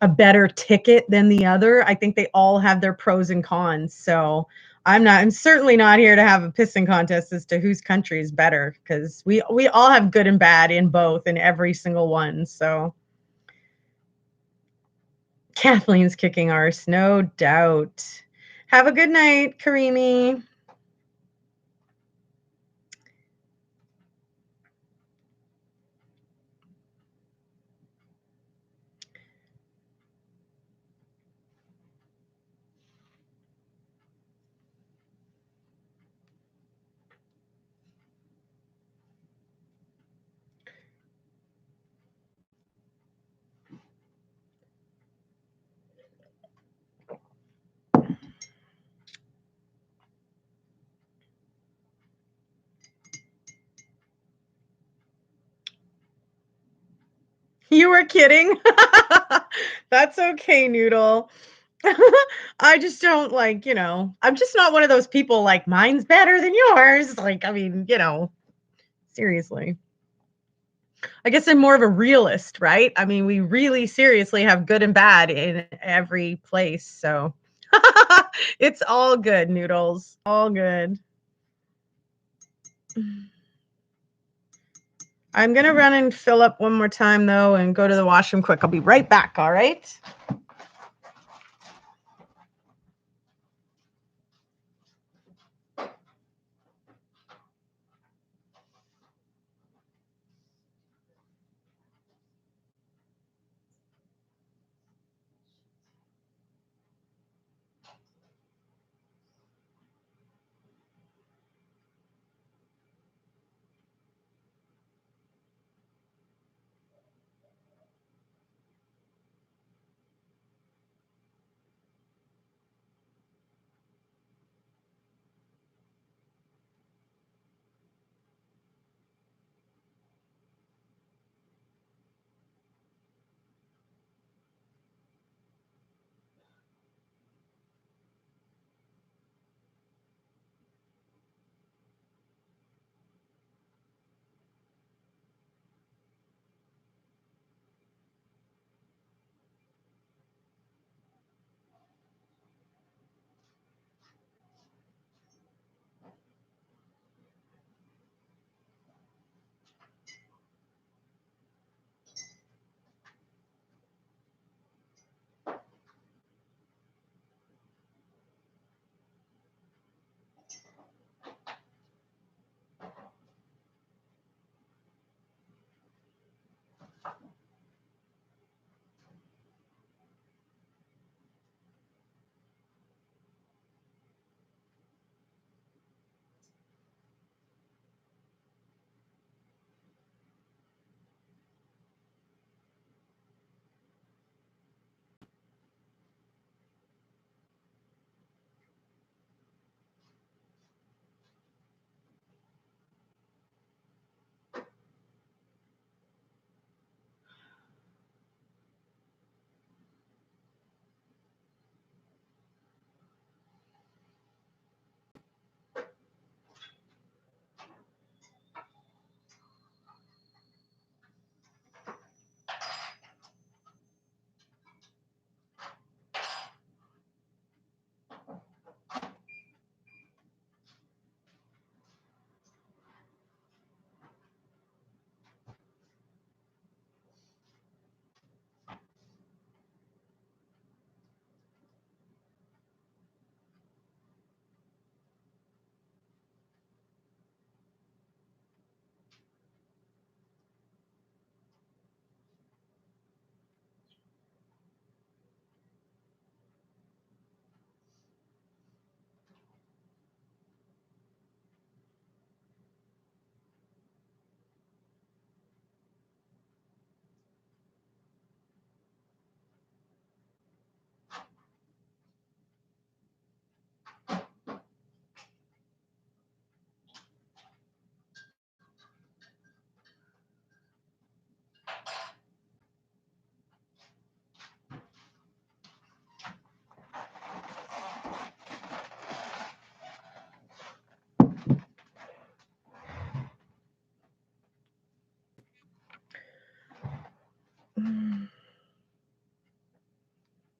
better ticket than the other. I think they all have their pros and cons. So I'm certainly not here to have a pissing contest as to whose country is better, because we all have good and bad in both, in every single one. So Kathleen's kicking arse, no doubt. Have a good night, Karimi. You were kidding? That's okay, Noodle. I just don't like, I'm just not one of those people like mine's better than yours. Like, I mean, seriously. I guess I'm more of a realist, right? I mean, we really seriously have good and bad in every place. So it's all good, Noodles. All good. I'm going to run and fill up one more time, though, and go to the washroom quick. I'll be right back. All right.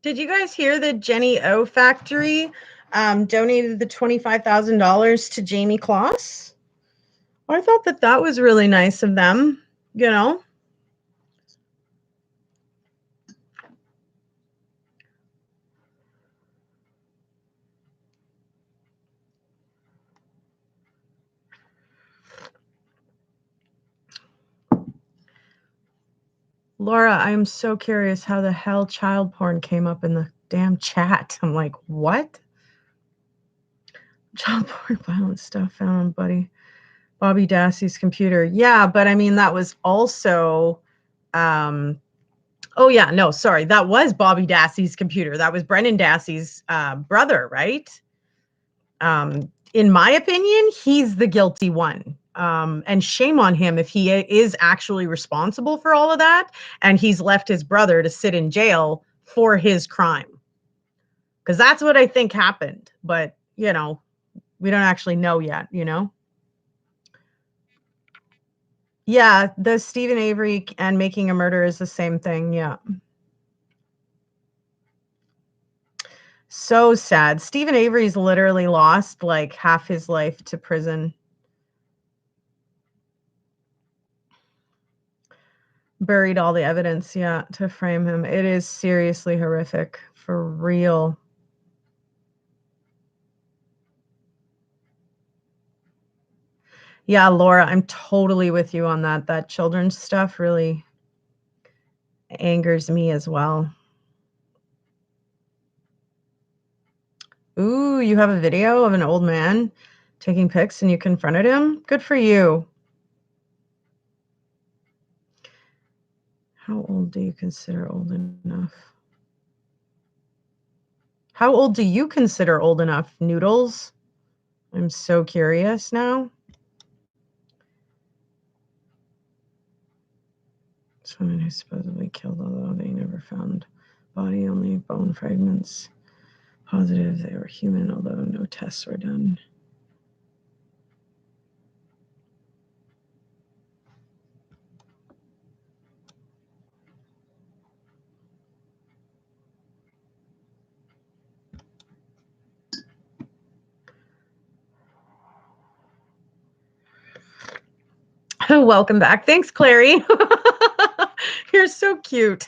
Did you guys hear that Jenny O Factory donated the $25,000 to Jamie Kloss? Well, I thought that was really nice of them, you know? Laura, I am so curious how the hell child porn came up in the damn chat. I'm like, what? Child porn violence stuff found on Bobby Dassey's computer. Yeah, but I mean, that was also, oh yeah, no, sorry. That was Bobby Dassey's computer. That was Brendan Dassey's brother, right? In my opinion, he's the guilty one. And shame on him if he is actually responsible for all of that, and he's left his brother to sit in jail for his crime. Because that's what I think happened. But, you know, we don't actually know yet, you know? Yeah, the Stephen Avery and Making a Murder is the same thing, yeah. So sad. Stephen Avery's literally lost, like, half his life to prison. Buried all the evidence, yeah, to frame him. It is seriously horrific, for real. Yeah, Laura, I'm totally with you on that. That children's stuff really angers me as well. Ooh, you have a video of an old man taking pics and you confronted him? Good for you. How old do you consider old enough? How old do you consider old enough, Noodles? I'm so curious now. Someone who supposedly killed, although they never found body, only bone fragments. Positive they were human, although no tests were done. Welcome back. Thanks, Clary. You're so cute.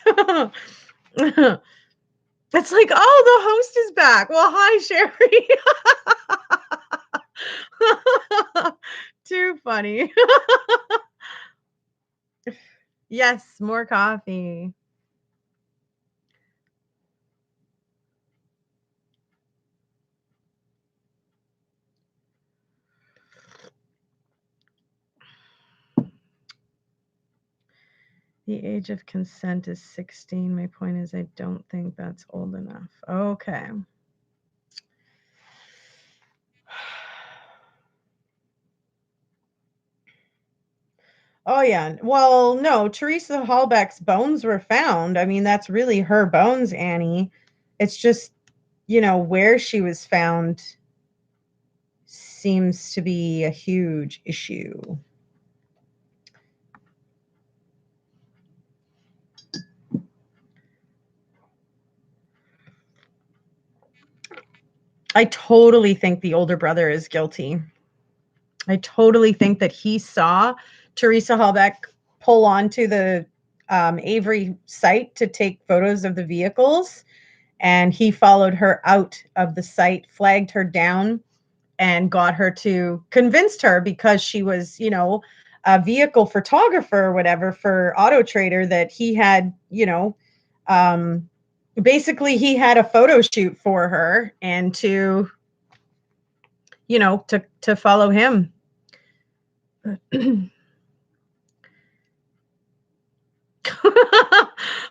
It's like, oh, the host is back. Well, hi, Sherry. Too funny. Yes, more coffee. The age of consent is 16. My point is, I don't think that's old enough. Okay. Oh, yeah. Well, no, Teresa Hallbeck's bones were found. I mean, that's really her bones, Annie. It's just, you know, where she was found seems to be a huge issue. I totally think the older brother is guilty. I totally think that he saw Teresa Hallbeck pull onto the Avery site to take photos of the vehicles, and he followed her out of the site, flagged her down, and got her to convinced her, because she was, you know, a vehicle photographer or whatever for Auto Trader, that he had, you know, basically he had a photo shoot for her, and to, you know, to follow him.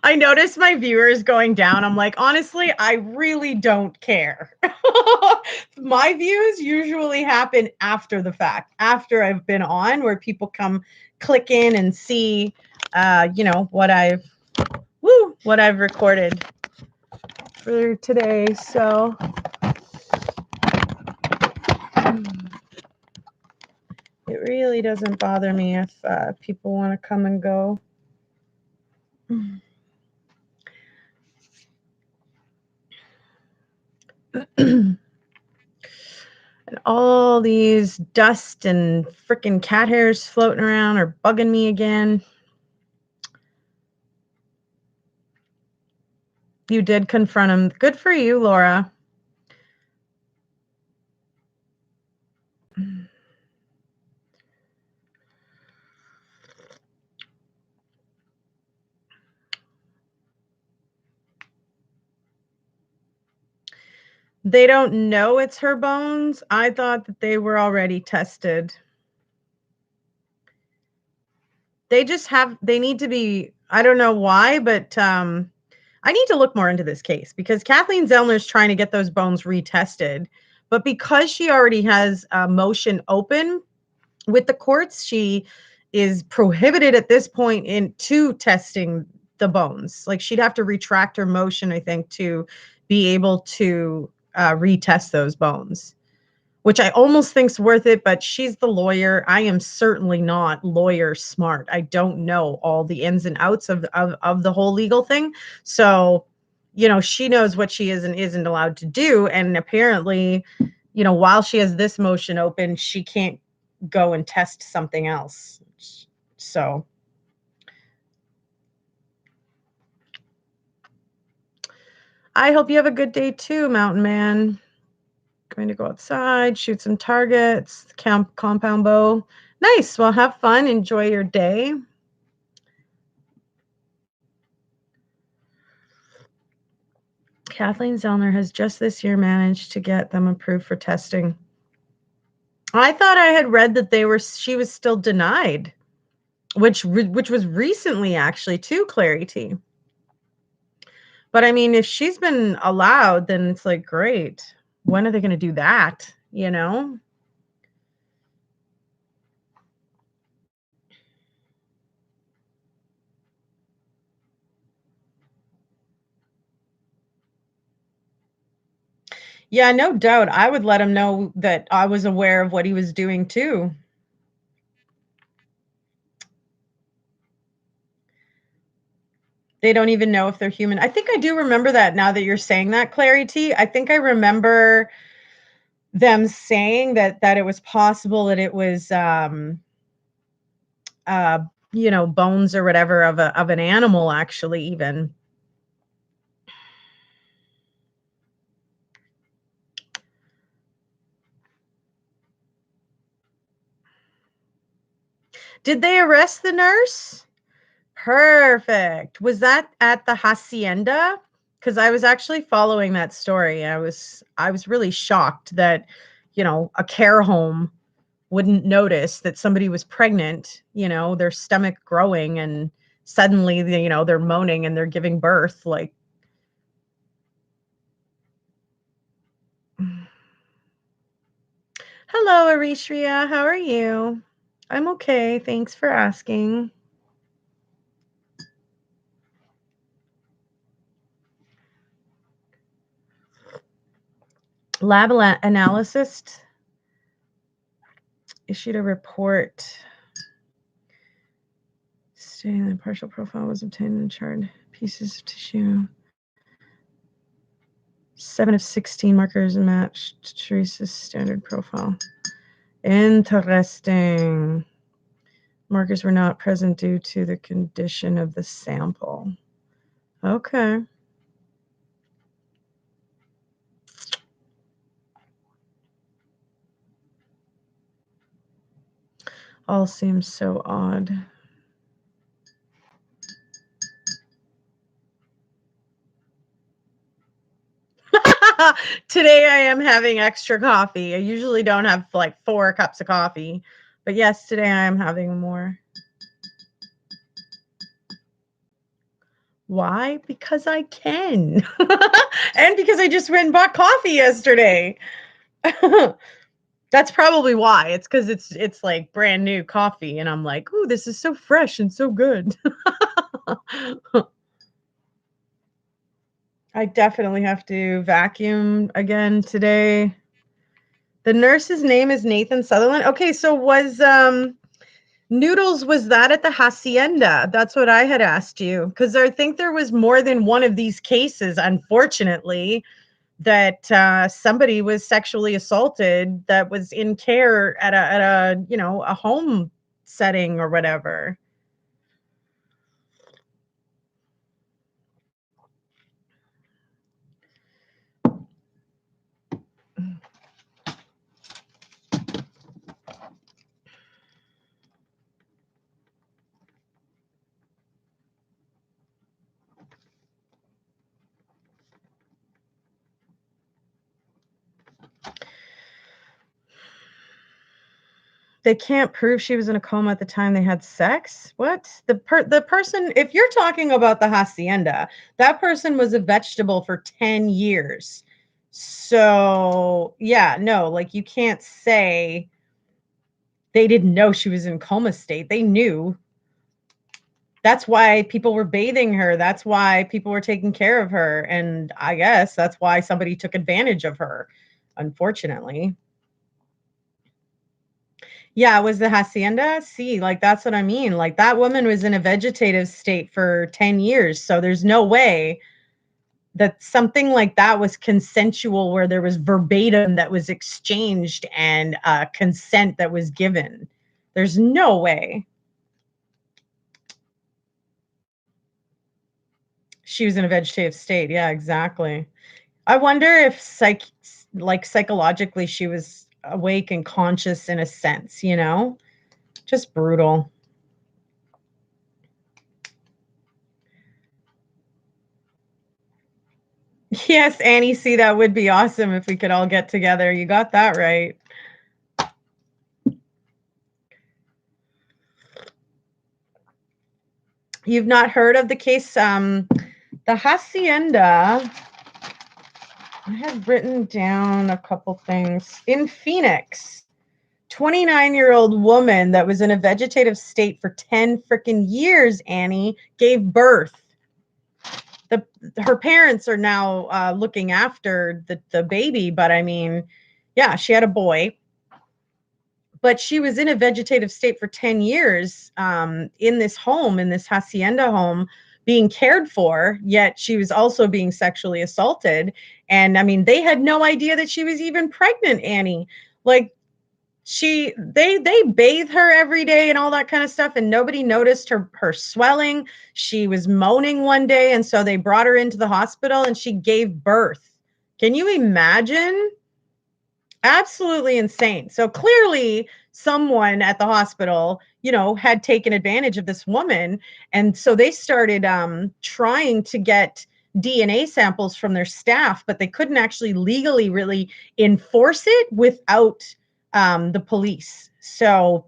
I noticed my viewers going down. I'm like, honestly, I really don't care. My views usually happen after the fact, after I've been on, where people come click in and see, you know, what I've recorded for today. So it really doesn't bother me if people want to come and go. And all these dust and freaking cat hairs floating around are bugging me again. You did confront him. Good for you, Laura. They don't know it's her bones. I thought that they were already tested. They just have, they need to be, I don't know why, but I need to look more into this case, because Kathleen Zellner's trying to get those bones retested. But because she already has a motion open, with the courts, she is prohibited at this point into testing the bones. Like she'd have to retract her motion, I think, to be able to retest those bones, which I almost think's worth it, but she's the lawyer. I am certainly not lawyer smart. I don't know all the ins and outs of the whole legal thing. So, she knows what she is and isn't allowed to do. And apparently, while she has this motion open, she can't go and test something else. So I hope you have a good day too, Mountain Man. Going to go outside, shoot some targets, compound bow. Nice. Well, have fun. Enjoy your day. Kathleen Zellner has just this year managed to get them approved for testing. I thought I had read that she was still denied, which was recently actually too, Clary T. But I mean, if she's been allowed, then it's like, great. When are they going to do that? Yeah, no doubt. I would let him know that I was aware of what he was doing too. They don't even know if they're human. I think I do remember that now that you're saying that, Clary T. I think I remember them saying that it was possible that it was bones or whatever of an animal, actually, even. Did they arrest the nurse? Perfect. Was that at the hacienda? Because I was actually following that story. I was really shocked that, a care home wouldn't notice that somebody was pregnant, their stomach growing, and suddenly, they're moaning and they're giving birth. Like, hello, Arishtria. How are you? I'm okay. Thanks for asking. Lab analyst issued a report stating that partial profile was obtained in charred pieces of tissue. 7 of 16 markers matched Teresa's standard profile. Interesting. Markers were not present due to the condition of the sample. Okay. All seems so odd. Today I am having extra coffee. I usually don't have like 4 cups of coffee, but yes, today I am having more. Why? Because I can. And because I just went and bought coffee yesterday. That's probably why. It's because it's like brand new coffee, and I'm like, "Ooh, this is so fresh and so good." I definitely have to vacuum again today. The nurse's name is Nathan Sutherland. Okay, so was Noodles, was that at the hacienda? That's what I had asked you, because I think there was more than one of these cases, unfortunately, that somebody was sexually assaulted that was in care at a a home setting or whatever. They can't prove she was in a coma at the time they had sex? What? The person, if you're talking about the hacienda, that person was a vegetable for 10 years. So, yeah, no, like you can't say They didn't know she was in coma state. They knew. That's why people were bathing her. That's why people were taking care of her. And I guess that's why somebody took advantage of her, unfortunately. Yeah, it was the hacienda. See, like that's what I mean. Like that woman was in a vegetative state for 10 years. So there's no way that something like that was consensual where there was verbatim that was exchanged and consent that was given. There's no way. She was in a vegetative state. Yeah, exactly. I wonder if psychologically she was awake and conscious in a sense, you know? Just brutal. Yes, Annie, see, that would be awesome if we could all get together. You got that right. You've not heard of the case, the hacienda. I have written down a couple things. In Phoenix, 29-year-old woman that was in a vegetative state for 10 freaking years, Annie, gave birth. Her parents are now looking after the baby, but I mean, yeah, she had a boy, but she was in a vegetative state for 10 years in this home, in this hacienda home, being cared for, yet she was also being sexually assaulted. And I mean, they had no idea that she was even pregnant, Annie. Like they bathe her every day and all that kind of stuff, and nobody noticed her swelling. She was moaning one day, and so they brought her into the hospital and she gave birth. Can you imagine? Absolutely insane. So clearly someone at the hospital, had taken advantage of this woman. And so they started trying to get DNA samples from their staff, but they couldn't actually legally really enforce it without the police. So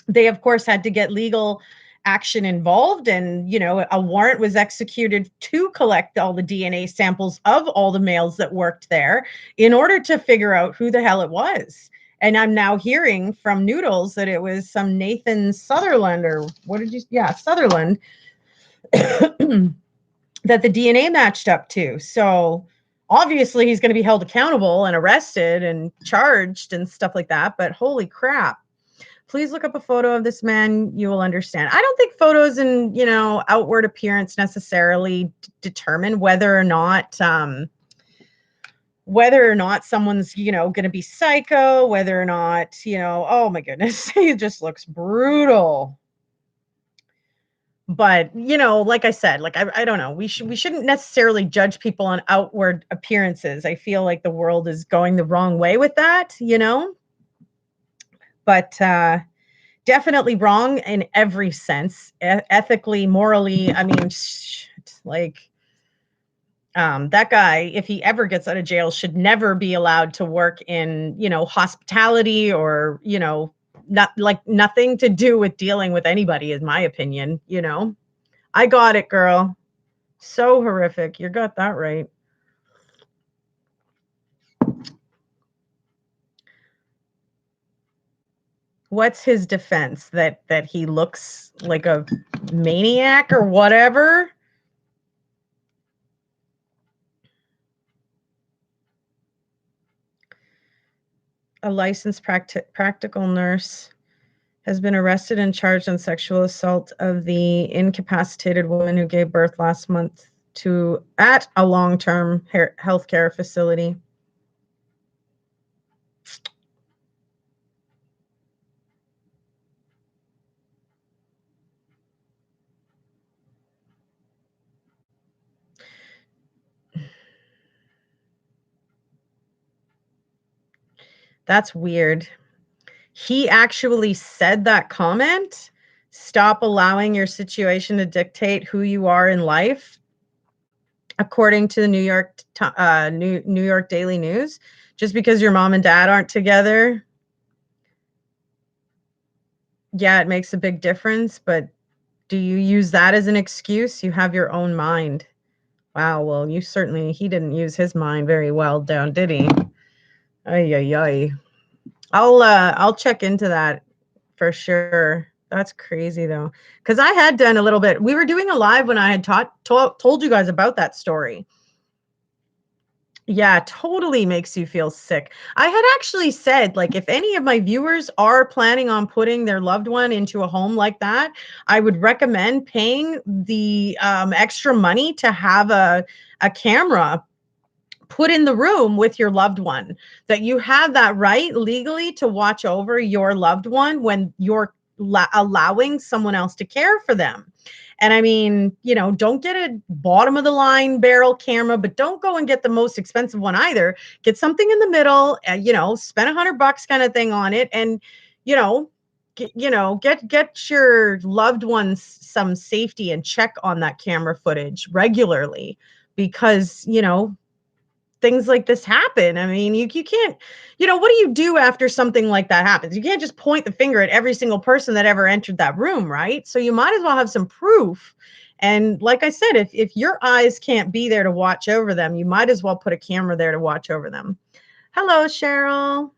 they, of course, had to get legal action involved, and a warrant was executed to collect all the DNA samples of all the males that worked there in order to figure out who the hell it was. And I'm now hearing from Noodles that it was some Nathan Sutherland, or what did you, yeah, Sutherland, that the DNA matched up to. So obviously he's going to be held accountable and arrested and charged and stuff like that, but holy crap. Please look up a photo of this man. You will understand. I don't think photos and, outward appearance necessarily determine whether or not someone's, going to be psycho, whether or not, oh my goodness, he just looks brutal. But, like I said, like, I don't know, we shouldn't necessarily judge people on outward appearances. I feel like the world is going the wrong way with that, but, definitely wrong in every sense, ethically, morally. I mean, like, that guy, if he ever gets out of jail, should never be allowed to work in, hospitality or, not like nothing to do with dealing with anybody, in my opinion. I got it, girl. So horrific. You got that right. What's his defense? That he looks like a maniac or whatever? A licensed practical nurse has been arrested and charged on sexual assault of the incapacitated woman who gave birth last month at a long-term healthcare facility. That's weird. He actually said that comment. Stop allowing your situation to dictate who you are in life. According to the New York Daily News, just because your mom and dad aren't together, yeah, it makes a big difference. But do you use that as an excuse? You have your own mind. Wow. Well, he didn't use his mind very well down, did he? Ay, ay, ay. I'll check into that. For sure. That's crazy though. Because I had done a little bit. We were doing a live when I had told you guys about that story. Yeah, totally makes you feel sick. I had actually said, like, if any of my viewers are planning on putting their loved one into a home like that, I would recommend paying the extra money to have a camera put in the room with your loved one, that you have that right legally to watch over your loved one when you're allowing someone else to care for them. And I mean, don't get a bottom of the line barrel camera, but don't go and get the most expensive one either. Get something in the middle, spend $100 kind of thing on it. And, you know, get your loved ones some safety and check on that camera footage regularly, because, things like this happen. I mean, you can't, what do you do after something like that happens? You can't just point the finger at every single person that ever entered that room, right? So you might as well have some proof. And like I said, if your eyes can't be there to watch over them, you might as well put a camera there to watch over them. Hello, Cheryl.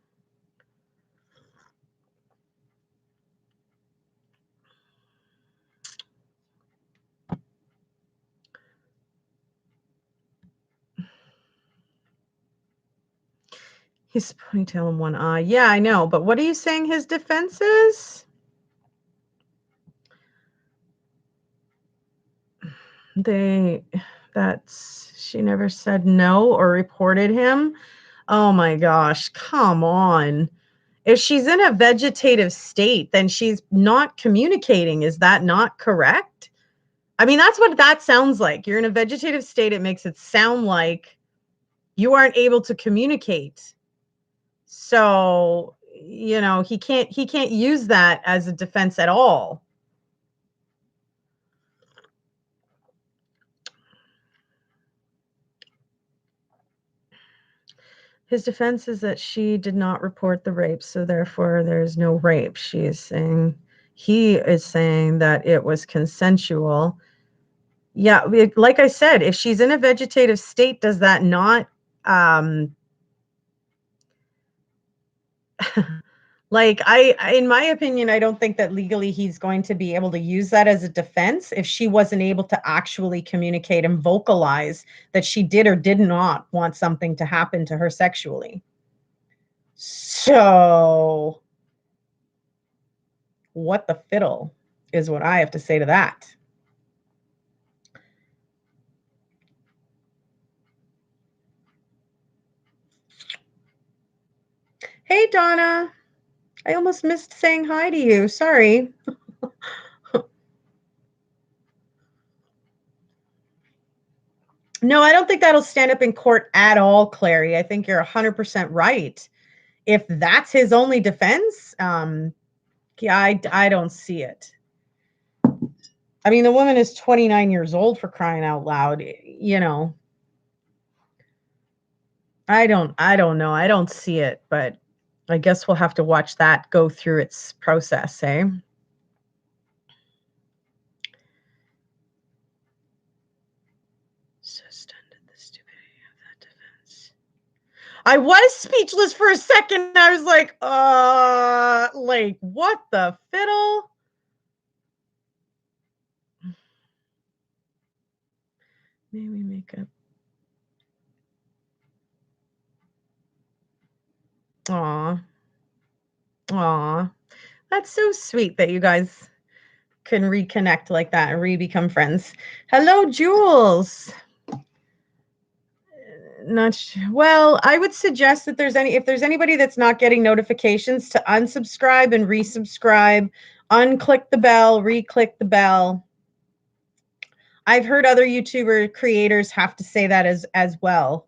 He's ponytail in one eye. Yeah, I know. But what are you saying his defense is? She never said no or reported him. Oh my gosh, come on. If she's in a vegetative state, then she's not communicating. Is that not correct? I mean, that's what that sounds like. You're in a vegetative state. It makes it sound like you aren't able to communicate. So, he can't use that as a defense at all. His defense is that she did not report the rape, so therefore there's no rape. He is saying that it was consensual. Yeah, like I said, if she's in a vegetative state, does that not in my opinion, I don't think that legally he's going to be able to use that as a defense if she wasn't able to actually communicate and vocalize that she did or did not want something to happen to her sexually. So, what the fiddle is what I have to say to that. Hey, Donna. I almost missed saying hi to you. Sorry. No, I don't think that'll stand up in court at all, Clary. I think you're 100% right. If that's his only defense, yeah, I don't see it. I mean, the woman is 29 years old, for crying out loud. I don't know. I don't see it, but I guess we'll have to watch that go through its process, eh? So stunned at the stupidity of that defense. I was speechless for a second. I was like, what the fiddle? Maybe make up. Aw. That's so sweet that you guys can reconnect like that and re-become friends. Hello, Jules. Well, I would suggest that if there's anybody that's not getting notifications, to unsubscribe and resubscribe, unclick the bell, re-click the bell. I've heard other YouTuber creators have to say that as well.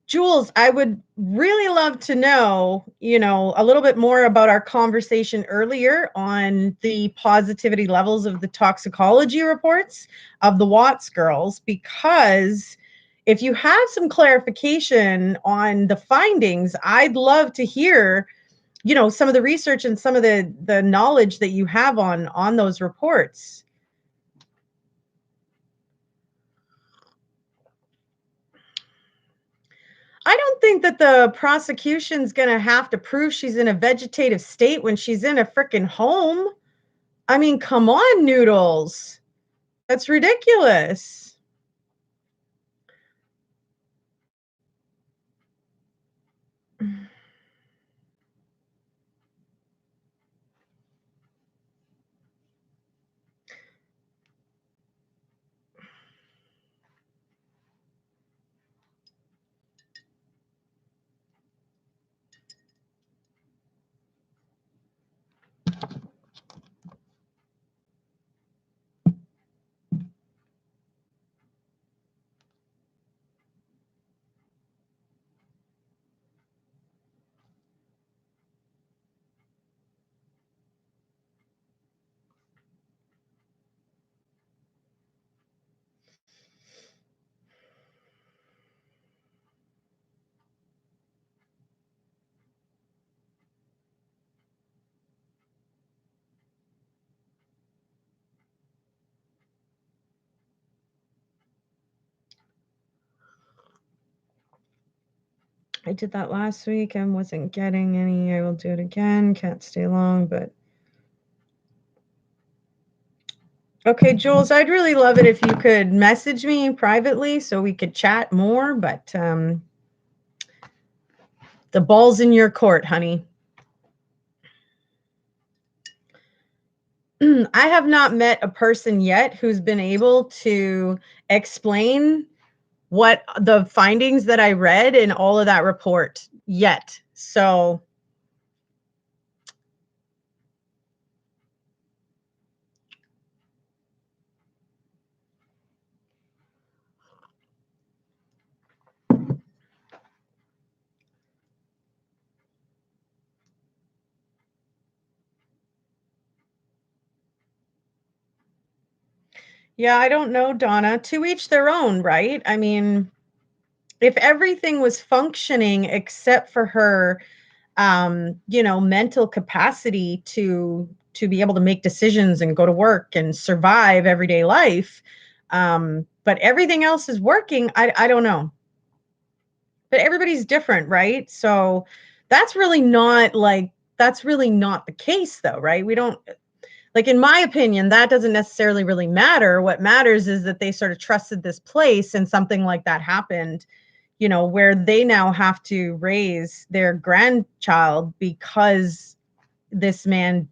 Jules, I would really love to know, a little bit more about our conversation earlier on the positivity levels of the toxicology reports of the Watts girls, because if you have some clarification on the findings, I'd love to hear, some of the research and some of the knowledge that you have on those reports. I don't think that the prosecution's gonna have to prove she's in a vegetative state when she's in a frickin' home. I mean, come on, Noodles. That's ridiculous. I did that last week and wasn't getting any. I will do it again. Can't stay long, but okay, Jules, I'd really love it if you could message me privately so we could chat more, but the ball's in your court, honey. I have not met a person yet who's been able to explain what the findings that I read in all of that report yet. So yeah, I don't know, Donna. To each their own, right? I mean, if everything was functioning except for her mental capacity to be able to make decisions and go to work and survive everyday life, but everything else is working, I don't know. But everybody's different, right? So that's really not the case though, right? We don't, like, in my opinion, that doesn't necessarily really matter. What matters is that they sort of trusted this place and something like that happened, where they now have to raise their grandchild because this man,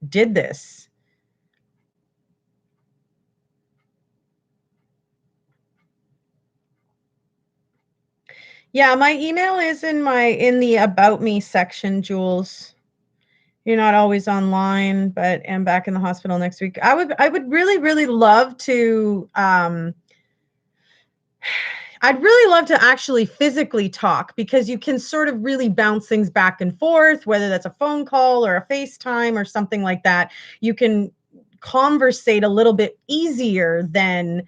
did this. Yeah, my email is in the about me section, Jules. You're not always online, but am back in the hospital next week. I would really, really love to I'd really love to actually physically talk, because you can sort of really bounce things back and forth, whether that's a phone call or a FaceTime or something like that. You can conversate a little bit easier than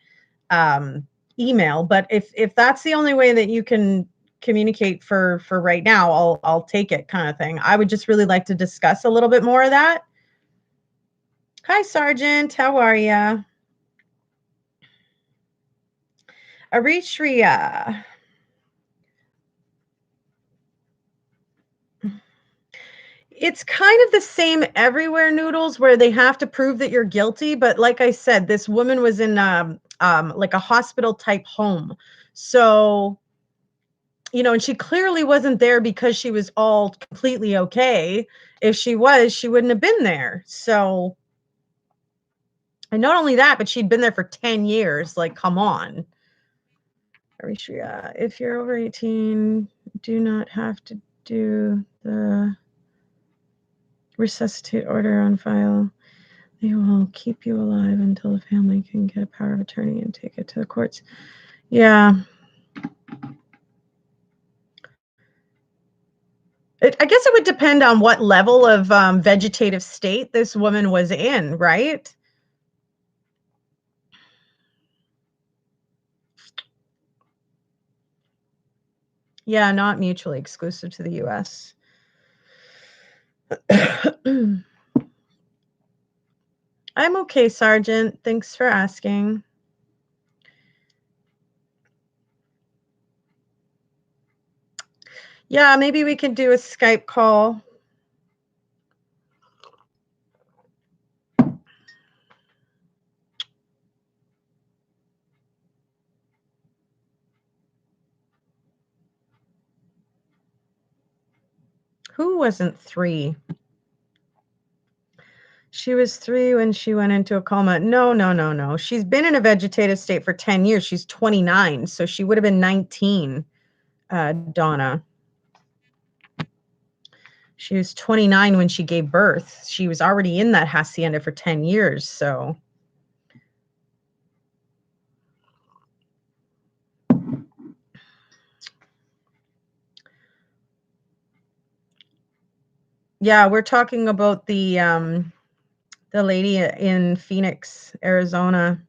email. But if that's the only way that you can communicate for right now, I'll take it, kind of thing. I would just really like to discuss a little bit more of that. Hi, Sergeant. How are you? Eritrea. It's kind of the same everywhere, Noodles, where they have to prove that you're guilty. But like I said, this woman was in like a hospital type home. So, and she clearly wasn't there because she was all completely okay. If she was, she wouldn't have been there. So, and not only that, but she'd been there for 10 years. Like, come on. Eritrea, if you're over 18, do not have to do the resuscitate order on file. They will keep you alive until the family can get a power of attorney and take it to the courts. Yeah. I guess it would depend on what level of vegetative state this woman was in, right? Yeah, not mutually exclusive to the U.S. I'm okay, Sergeant. Thanks for asking. Yeah, maybe we could do a Skype call. Who wasn't 3? She was 3 when she went into a coma. No, no, no, no. She's been in a vegetative state for 10 years. She's 29, so she would have been 19, Donna. She was 29 when she gave birth. She was already in that hacienda for 10 years, so. Yeah, we're talking about the lady in Phoenix, Arizona.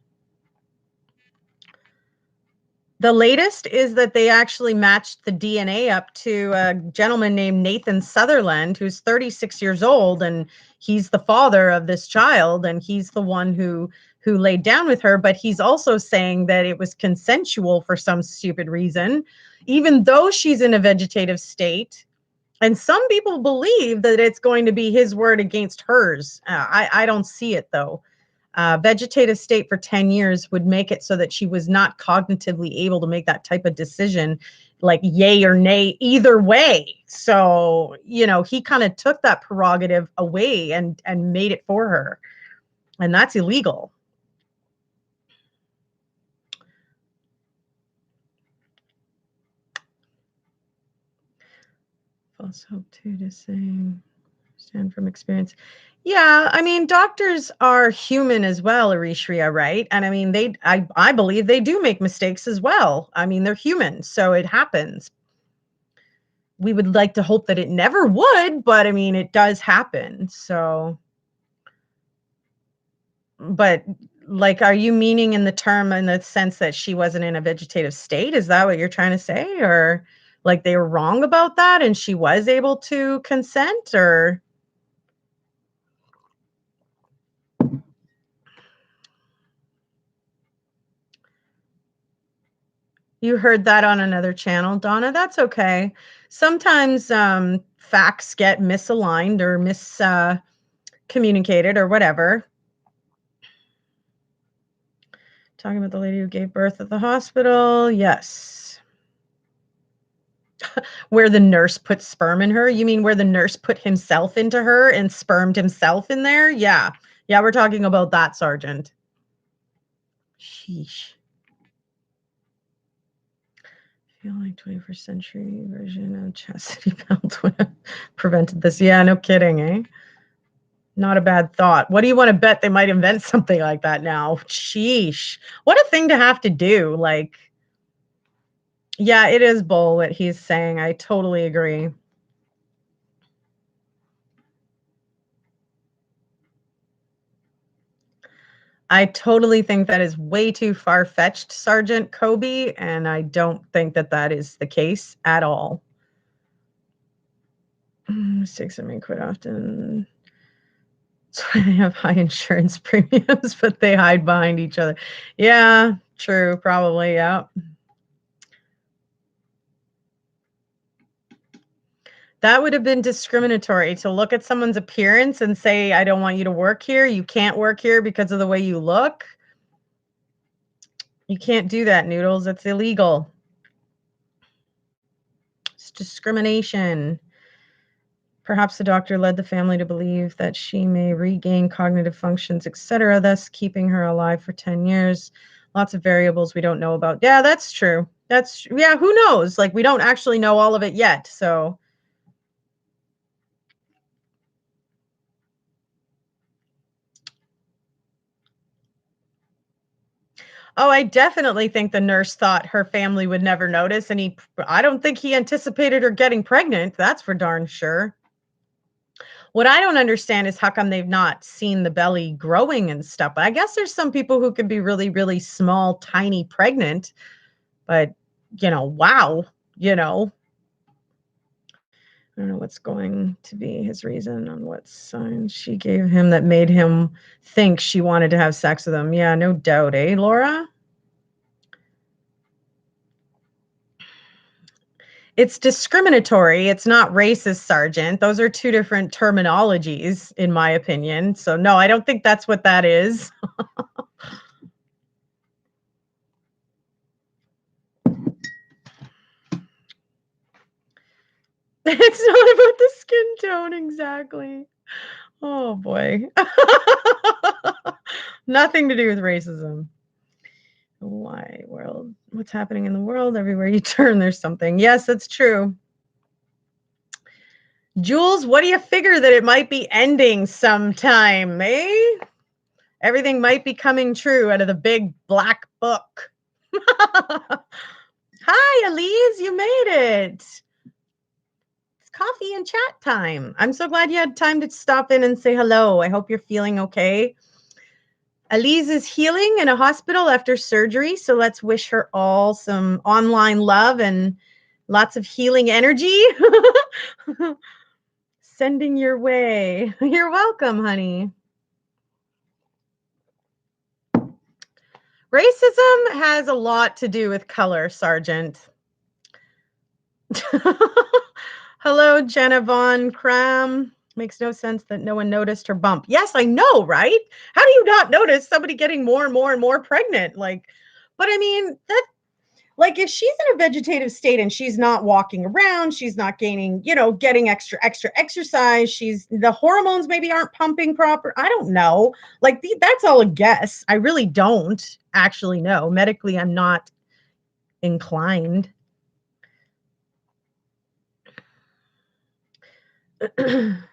The latest is that they actually matched the DNA up to a gentleman named Nathan Sutherland, who's 36 years old, and he's the father of this child, and he's the one who laid down with her. But he's also saying that it was consensual for some stupid reason, even though she's in a vegetative state. And some people believe that it's going to be his word against hers. I don't see it, though. Vegetative state for 10 years would make it so that she was not cognitively able to make that type of decision, like yay or nay, either way. So, he kind of took that prerogative away and made it for her. And that's illegal. False hope too to say, stand from experience. Yeah, I mean, doctors are human as well, Arishria, right? And I mean, I believe they do make mistakes as well. I mean, they're human, so it happens. We would like to hope that it never would, but I mean, it does happen. So, but like, are you meaning in the term in the sense that she wasn't in a vegetative state? Is that what you're trying to say? Or like they were wrong about that and she was able to consent, or? You heard that on another channel, Donna? That's okay. Sometimes facts get misaligned or miscommunicated or whatever. Talking about the lady who gave birth at the hospital. Yes. Where the nurse put sperm in her? You mean where the nurse put himself into her and spermed himself in there? Yeah. Yeah, we're talking about that, Sergeant. Sheesh. I feel like 21st century version of chastity belt would have prevented this. Yeah, no kidding, eh? Not a bad thought. What do you want to bet they might invent something like that now? Sheesh. What a thing to have to do. Like, yeah, it is bull what he's saying. I totally agree. I totally think that is way too far-fetched, Sergeant Kobe, and I don't think that that is the case at all. Mistakes I make quite often. So they have high insurance premiums, but they hide behind each other. Yeah, true, probably, yeah. That would have been discriminatory to look at someone's appearance and say, I don't want you to work here. You can't work here because of the way you look. You can't do that, Noodles. It's illegal. It's discrimination. Perhaps the doctor led the family to believe that she may regain cognitive functions, etc., thus keeping her alive for 10 years. Lots of variables we don't know about. Yeah, that's true. Yeah, who knows? Like, we don't actually know all of it yet, so. Oh, I definitely think the nurse thought her family would never notice, and I don't think he anticipated her getting pregnant. That's for darn sure. What I don't understand is how come they've not seen the belly growing and stuff. But I guess there's some people who could be really, really small, tiny pregnant, but wow, I don't know what's going to be his reason on what sign she gave him that made him think she wanted to have sex with him. Yeah, no doubt, eh, Laura? It's discriminatory. It's not racist, Sergeant. Those are two different terminologies, in my opinion. So no, I don't think that's what that is. It's not about the skin tone, exactly. Oh boy. Nothing to do with racism. Why world? What's happening in the world? Everywhere you turn, there's something. Yes, that's true. Jules, what do you figure that it might be ending sometime, eh? Everything might be coming true out of the big black book. Hi, Elise, you made it. It's coffee and chat time. I'm so glad you had time to stop in and say hello. I hope you're feeling okay. Elise is healing in a hospital after surgery, so let's wish her all some online love and lots of healing energy. Sending your way. You're welcome, honey. Racism has a lot to do with color, Sergeant. Hello, Jenna Von Cram. Makes no sense that no one noticed her bump. Yes, I know, right? How do you not notice somebody getting more and more and more pregnant? Like, but I mean, that, like, if she's in a vegetative state and she's not walking around, she's not gaining, getting extra exercise, the hormones maybe aren't pumping proper. I don't know. Like, that's all a guess. I really don't actually know. Medically, I'm not inclined.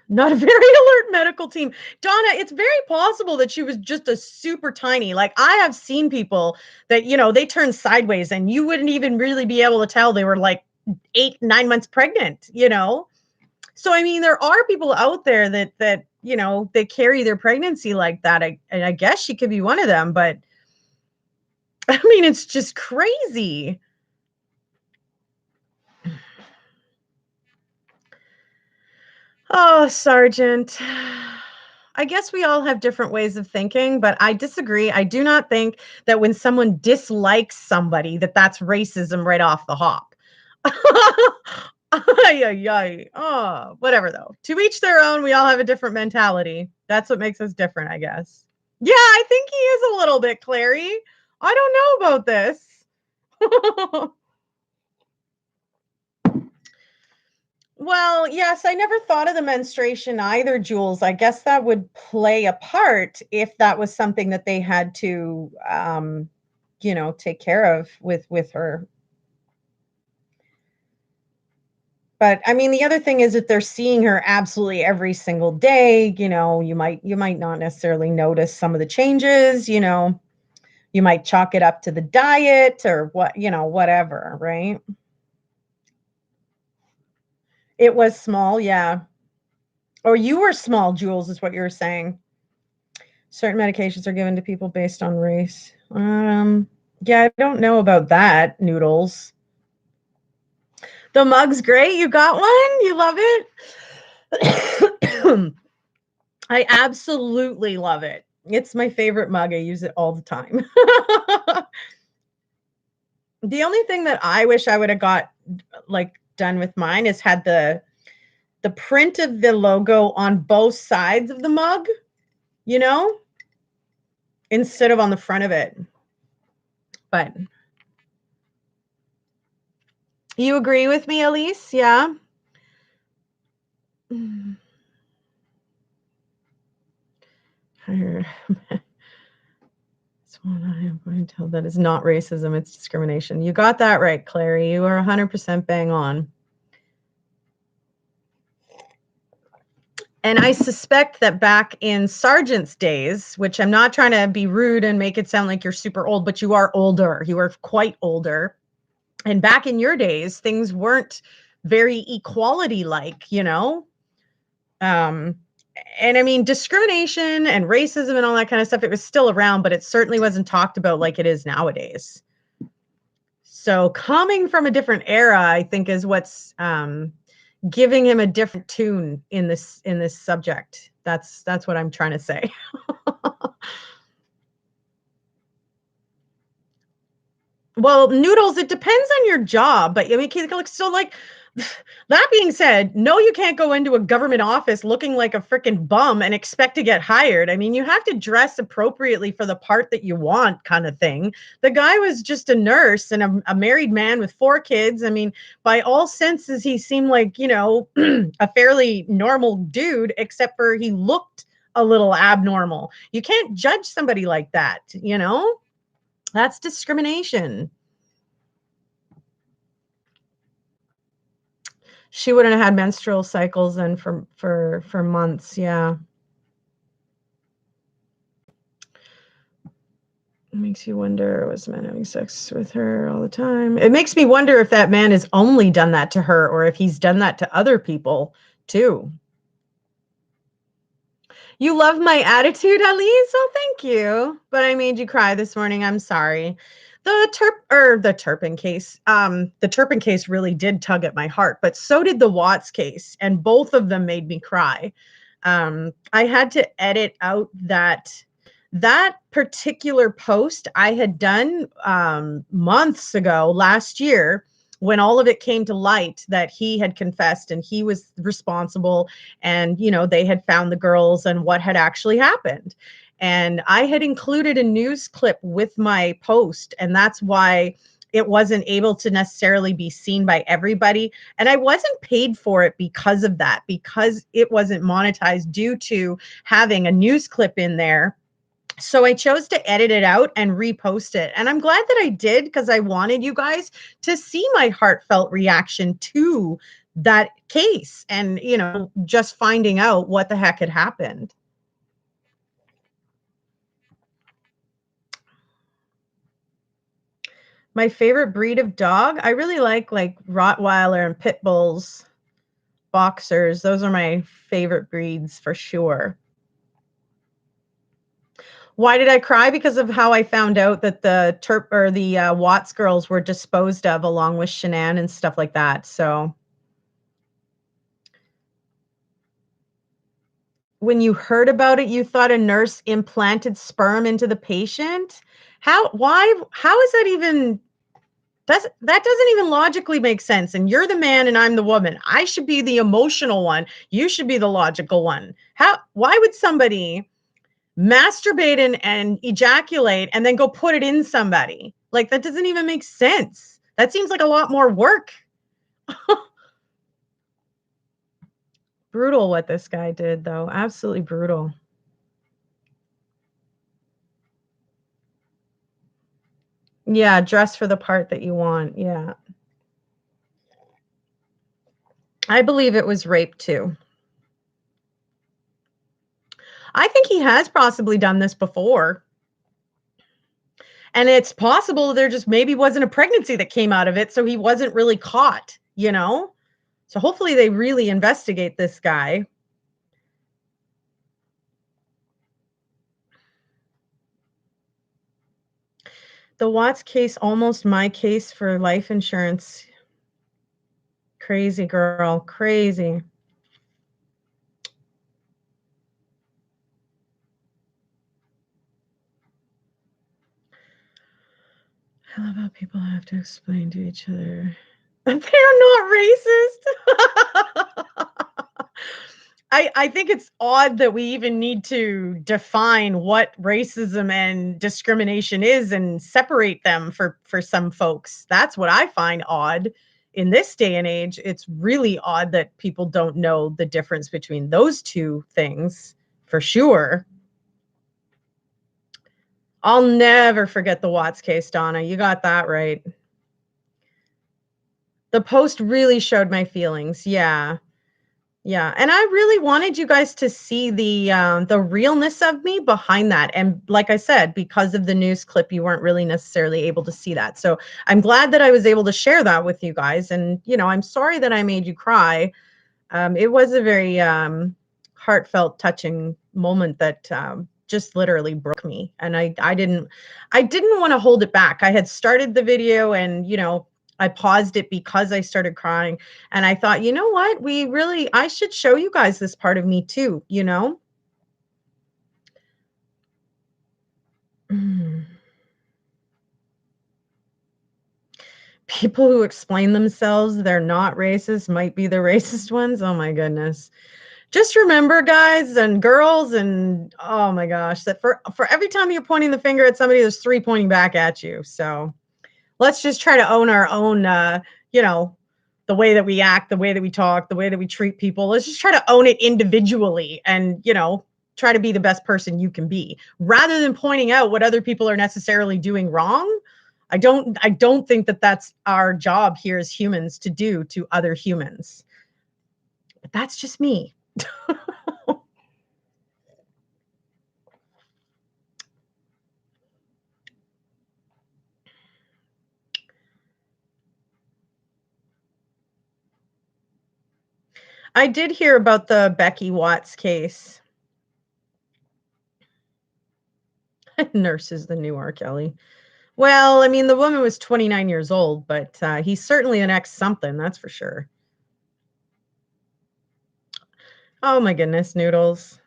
Not a very alert medical team. Donna, it's very possible that she was just a super tiny. Like, I have seen people that, they turn sideways and you wouldn't even really be able to tell they were like 8-9 months pregnant, So, I mean, there are people out there that they carry their pregnancy like that. And I guess she could be one of them, but I mean, it's just crazy. Oh, Sergeant. I guess we all have different ways of thinking, but I disagree. I do not think that when someone dislikes somebody, that's racism right off the hop. Ay, ay, ay. Oh, whatever, though. To each their own, we all have a different mentality. That's what makes us different, I guess. Yeah, I think he is a little bit, Clary. I don't know about this. Well, yes, I never thought of the menstruation either, Jules. I guess that would play a part if that was something that they had to, take care of with her. But I mean, the other thing is if they're seeing her absolutely every single day, you might not necessarily notice some of the changes. You might chalk it up to the diet or whatever, right? It was small, yeah. Or you were small, Jules, is what you're saying. Certain medications are given to people based on race. Yeah, I don't know about that, Noodles. The mug's great. You got one? You love it? I absolutely love it. It's my favorite mug. I use it all the time. The only thing that I wish I would have got done with mine is had the print of the logo on both sides of the mug, instead of on the front of it. But you agree with me, Elise? Yeah. That's one I am going to tell that is not racism, it's discrimination. You got that right, Clary. You are 100% bang on. And I suspect that back in Sergeant's days, which I'm not trying to be rude and make it sound like you're super old, but you are older. You are quite older. And back in your days, things weren't very equality-like, And I mean, discrimination and racism and all that kind of stuff, it was still around, but it certainly wasn't talked about like it is nowadays. So coming from a different era, I think, is what's giving him a different tune in this subject. That's what I'm trying to say. Well, noodles, it depends on your job, but I mean, so like that being said, no, you can't go into a government office looking like a freaking bum and expect to get hired. I mean, you have to dress appropriately for the part that you want, kind of thing. The guy was just a nurse and a married man with 4 kids. I mean, by all senses, he seemed like, a fairly normal dude, except for he looked a little abnormal. You can't judge somebody like that, you know? That's discrimination. She wouldn't have had menstrual cycles then for months, yeah. It makes you wonder, was the man having sex with her all the time? It makes me wonder if that man has only done that to her or if he's done that to other people too. You love my attitude, Elise? Oh, thank you. But I made you cry this morning. I'm sorry. The Turpin case really did tug at my heart, but so did the Watts case, and both of them made me cry. I had to edit out that particular post I had done months ago last year when all of it came to light that he had confessed and he was responsible, and they had found the girls and what had actually happened. And I had included a news clip with my post, and that's why it wasn't able to necessarily be seen by everybody. And I wasn't paid for it because of that, because it wasn't monetized due to having a news clip in there. So I chose to edit it out and repost it. And I'm glad that I did, because I wanted you guys to see my heartfelt reaction to that case and, just finding out what the heck had happened. My favorite breed of dog, I really like Rottweiler and Pit Bulls, Boxers. Those are my favorite breeds for sure. Why did I cry? Because of how I found out that the Watts girls were disposed of along with Shanann and stuff like that. So when you heard about it, you thought a nurse implanted sperm into the patient? How is that even, that doesn't even logically make sense. And you're the man and I'm the woman. I should be the emotional one. You should be the logical one. Why would somebody masturbate and ejaculate and then go put it in somebody? Like, that doesn't even make sense. That seems like a lot more work. Brutal what this guy did, though. Absolutely brutal. Yeah, dress for the part that you want. Yeah. I believe it was rape too. I think he has possibly done this before. And it's possible there just maybe wasn't a pregnancy that came out of it, so he wasn't really caught, So hopefully they really investigate this guy. The Watts case, almost my case for life insurance. Crazy girl, crazy. I love how people have to explain to each other. They're not racist. I think it's odd that we even need to define what racism and discrimination is and separate them for some folks. That's what I find odd in this day and age. It's really odd that people don't know the difference between those two things, for sure. I'll never forget the Watts case, Donna. You got that right. The post really showed my feelings. Yeah. Yeah, and I really wanted you guys to see the realness of me behind that. And like I said, because of the news clip, you weren't really necessarily able to see that. So I'm glad that I was able to share that with you guys. And I'm sorry that I made you cry. It was a very heartfelt, touching moment that just literally broke me. And I didn't want to hold it back. I had started the video and I paused it because I started crying, and I thought, you know what? I should show you guys this part of me too, Mm. People who explain themselves they're not racist might be the racist ones. Oh my goodness. Just remember, guys and girls, and oh my gosh, that for every time you're pointing the finger at somebody, there's 3 pointing back at you. So let's just try to own our own, you know, the way that we act, the way that we talk, the way that we treat people. Let's just try to own it individually and, you know, try to be the best person you can be rather than pointing out what other people are necessarily doing wrong. I don't think that that's our job here as humans to do to other humans. But that's just me. I did hear about the Becky Watts case. Nurse is the new R. Kelly. Well, I mean, the woman was 29 years old, but he's certainly an ex something, that's for sure. Oh my goodness, Noodles.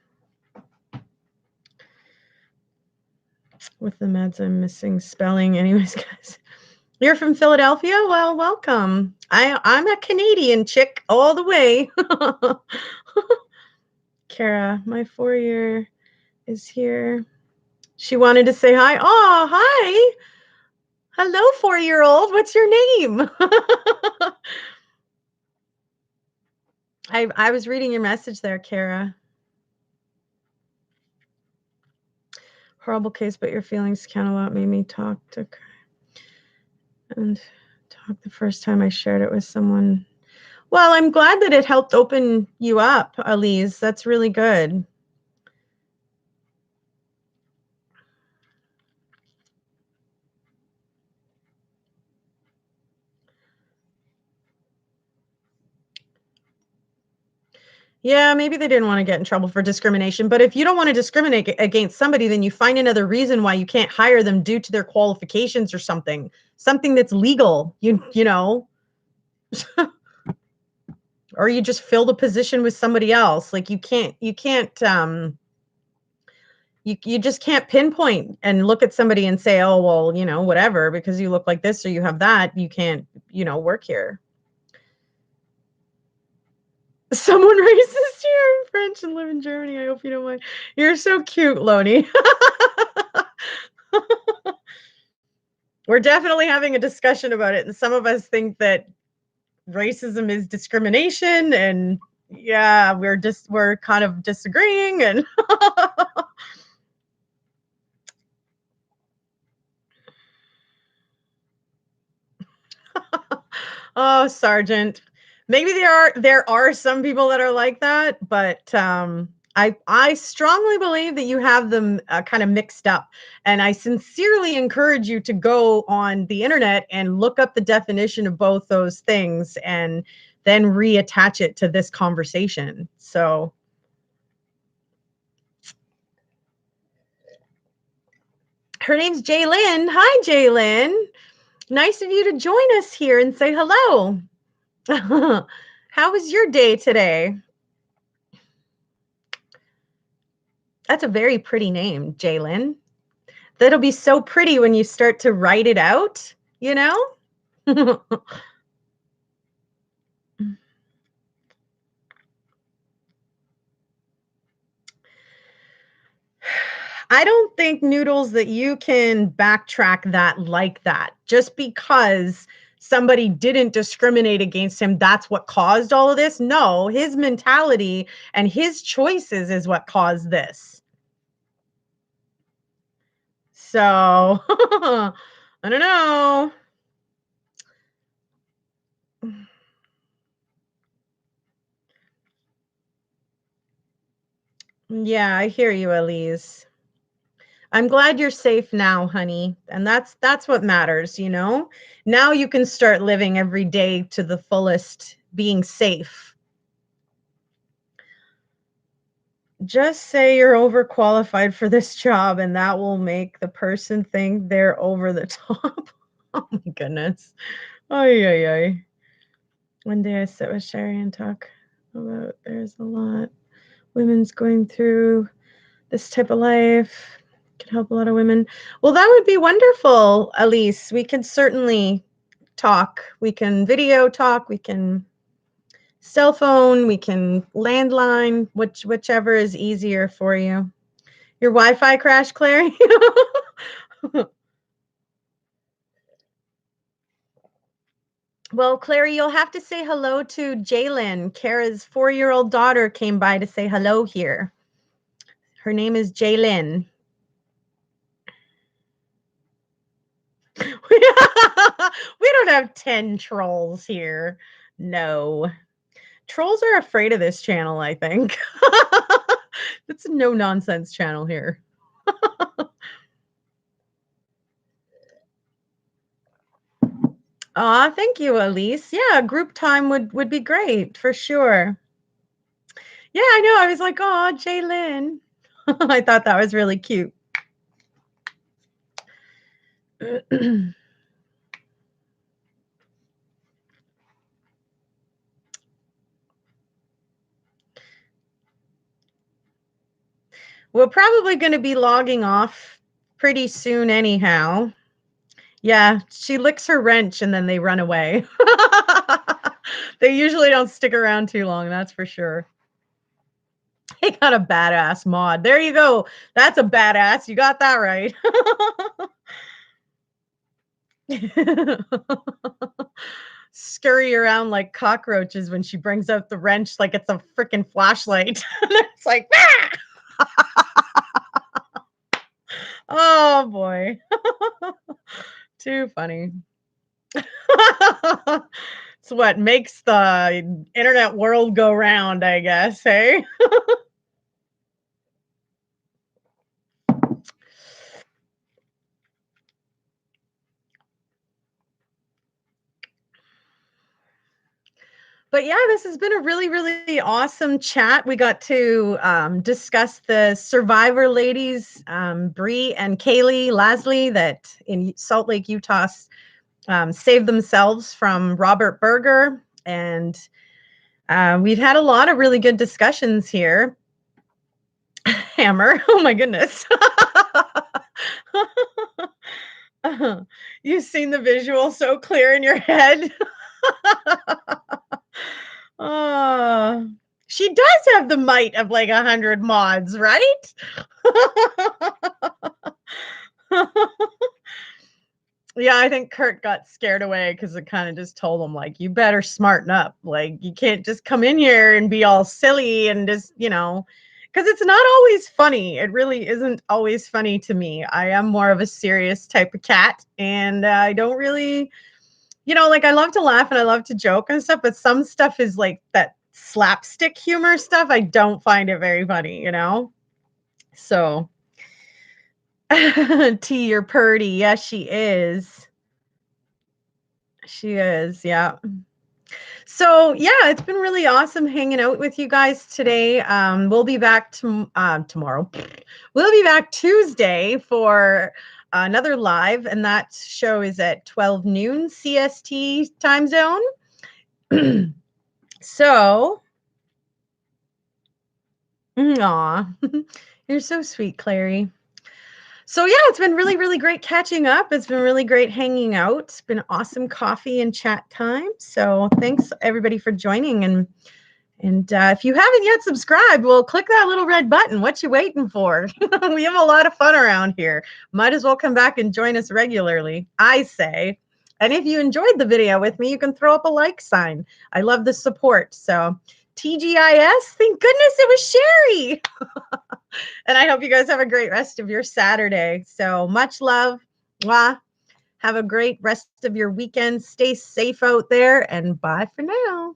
With the meds, I'm missing spelling. Anyways, guys, you're from Philadelphia? Well, welcome. I'm a Canadian chick all the way. Kara, my 4-year is here. She wanted to say hi. Oh, hi. Hello, 4-year-old. What's your name? I was reading your message there, Kara. Horrible case, but your feelings count a lot. Made me talk to and talk the first time I shared it with someone. Well, I'm glad that it helped open you up, Elise. That's really good. Yeah, maybe they didn't want to get in trouble for discrimination, but if you don't want to discriminate against somebody, then you find another reason why you can't hire them due to their qualifications or something that's legal, you know, or you just fill the position with somebody else. Like you just can't pinpoint and look at somebody and say, oh, well, you know, whatever, because you look like this or you have that, you can't, you know, work here. Someone racist here in French and live in Germany. I hope you don't mind. You're so cute, Loney. We're definitely having a discussion about it. And some of us think that racism is discrimination. And yeah, we're kind of disagreeing. And oh, Sergeant. Maybe there are some people that are like that, but I strongly believe that you have them kind of mixed up, and I sincerely encourage you to go on the internet and look up the definition of both those things, and then reattach it to this conversation. So, her name's Jaylyn. Hi, Jaylyn. Nice of you to join us here and say hello. How was your day today? That's a very pretty name, Jaylyn. That'll be so pretty when you start to write it out, you know? I don't think, Noodles, that you can backtrack that like that. Just because somebody didn't discriminate against him, that's what caused all of this. No, his mentality and his choices is what caused this. So, I don't know. Yeah, I hear you, Elise. I'm glad you're safe now, honey. And that's what matters, you know? Now you can start living every day to the fullest, being safe. Just say you're overqualified for this job, and that will make the person think they're over the top. Oh my goodness. Ay, ay, ay. One day I sit with Sherry and talk about there's a lot women's going through this type of life. Could help a lot of women. Well, that would be wonderful, Elise. We could certainly talk. We can video talk. We can cell phone. We can landline, whichever is easier for you. Your Wi-Fi crashed, Clary? Well, Clary, you'll have to say hello to Jalen. Kara's 4-year-old daughter came by to say hello here. Her name is Jalen. We don't have 10 trolls here. No. Trolls are afraid of this channel, I think. It's a no-nonsense channel here. Aw, thank you, Elise. Yeah, group time would be great, for sure. Yeah, I know. I was like, oh, Jalen. I thought that was really cute. We're probably going to be logging off pretty soon anyhow. Yeah, she licks her wrench and then they run away. They usually don't stick around too long, that's for sure. They got a badass mod. There you go. That's a badass. You got that right. Scurry around like cockroaches when she brings out the wrench like it's a freaking flashlight. It's like, ah! Oh boy. Too funny. It's what makes the internet world go round, I guess, hey? But yeah, this has been a really, really awesome chat. We got to discuss the survivor ladies, Bre and Kaily Lasley, that in Salt Lake, Utah, saved themselves from Robert Berger. And we've had a lot of really good discussions here. Hammer, oh my goodness. You've seen the visual so clear in your head. She does have the might of like 100 mods, right? Yeah, I think Kurt got scared away because it kind of just told him, like, you better smarten up. Like, you can't just come in here and be all silly and just, because it's not always funny. It really isn't always funny to me. I am more of a serious type of cat, and I don't really, like, I love to laugh and I love to joke and stuff, but some stuff is like that slapstick humor stuff. I don't find it very funny, So, T, you're purdy. Yes, she is. She is, yeah. So yeah, it's been really awesome hanging out with you guys today. We'll be back tomorrow. We'll be back Tuesday for another live, and that show is at 12 noon CST time zone. So, aw, you're so sweet, Clary. So yeah, it's been really, really great catching up. It's been really great hanging out. It's been awesome coffee and chat time. So thanks everybody for joining. And if you haven't yet subscribed, well, click that little red button. What you waiting for? We have a lot of fun around here. Might as well come back and join us regularly, I say. And if you enjoyed the video with me, you can throw up a like sign. I love the support. So TGIS, thank goodness it was Sherry. And I hope you guys have a great rest of your Saturday. So much love. Mwah. Have a great rest of your weekend. Stay safe out there, and bye for now.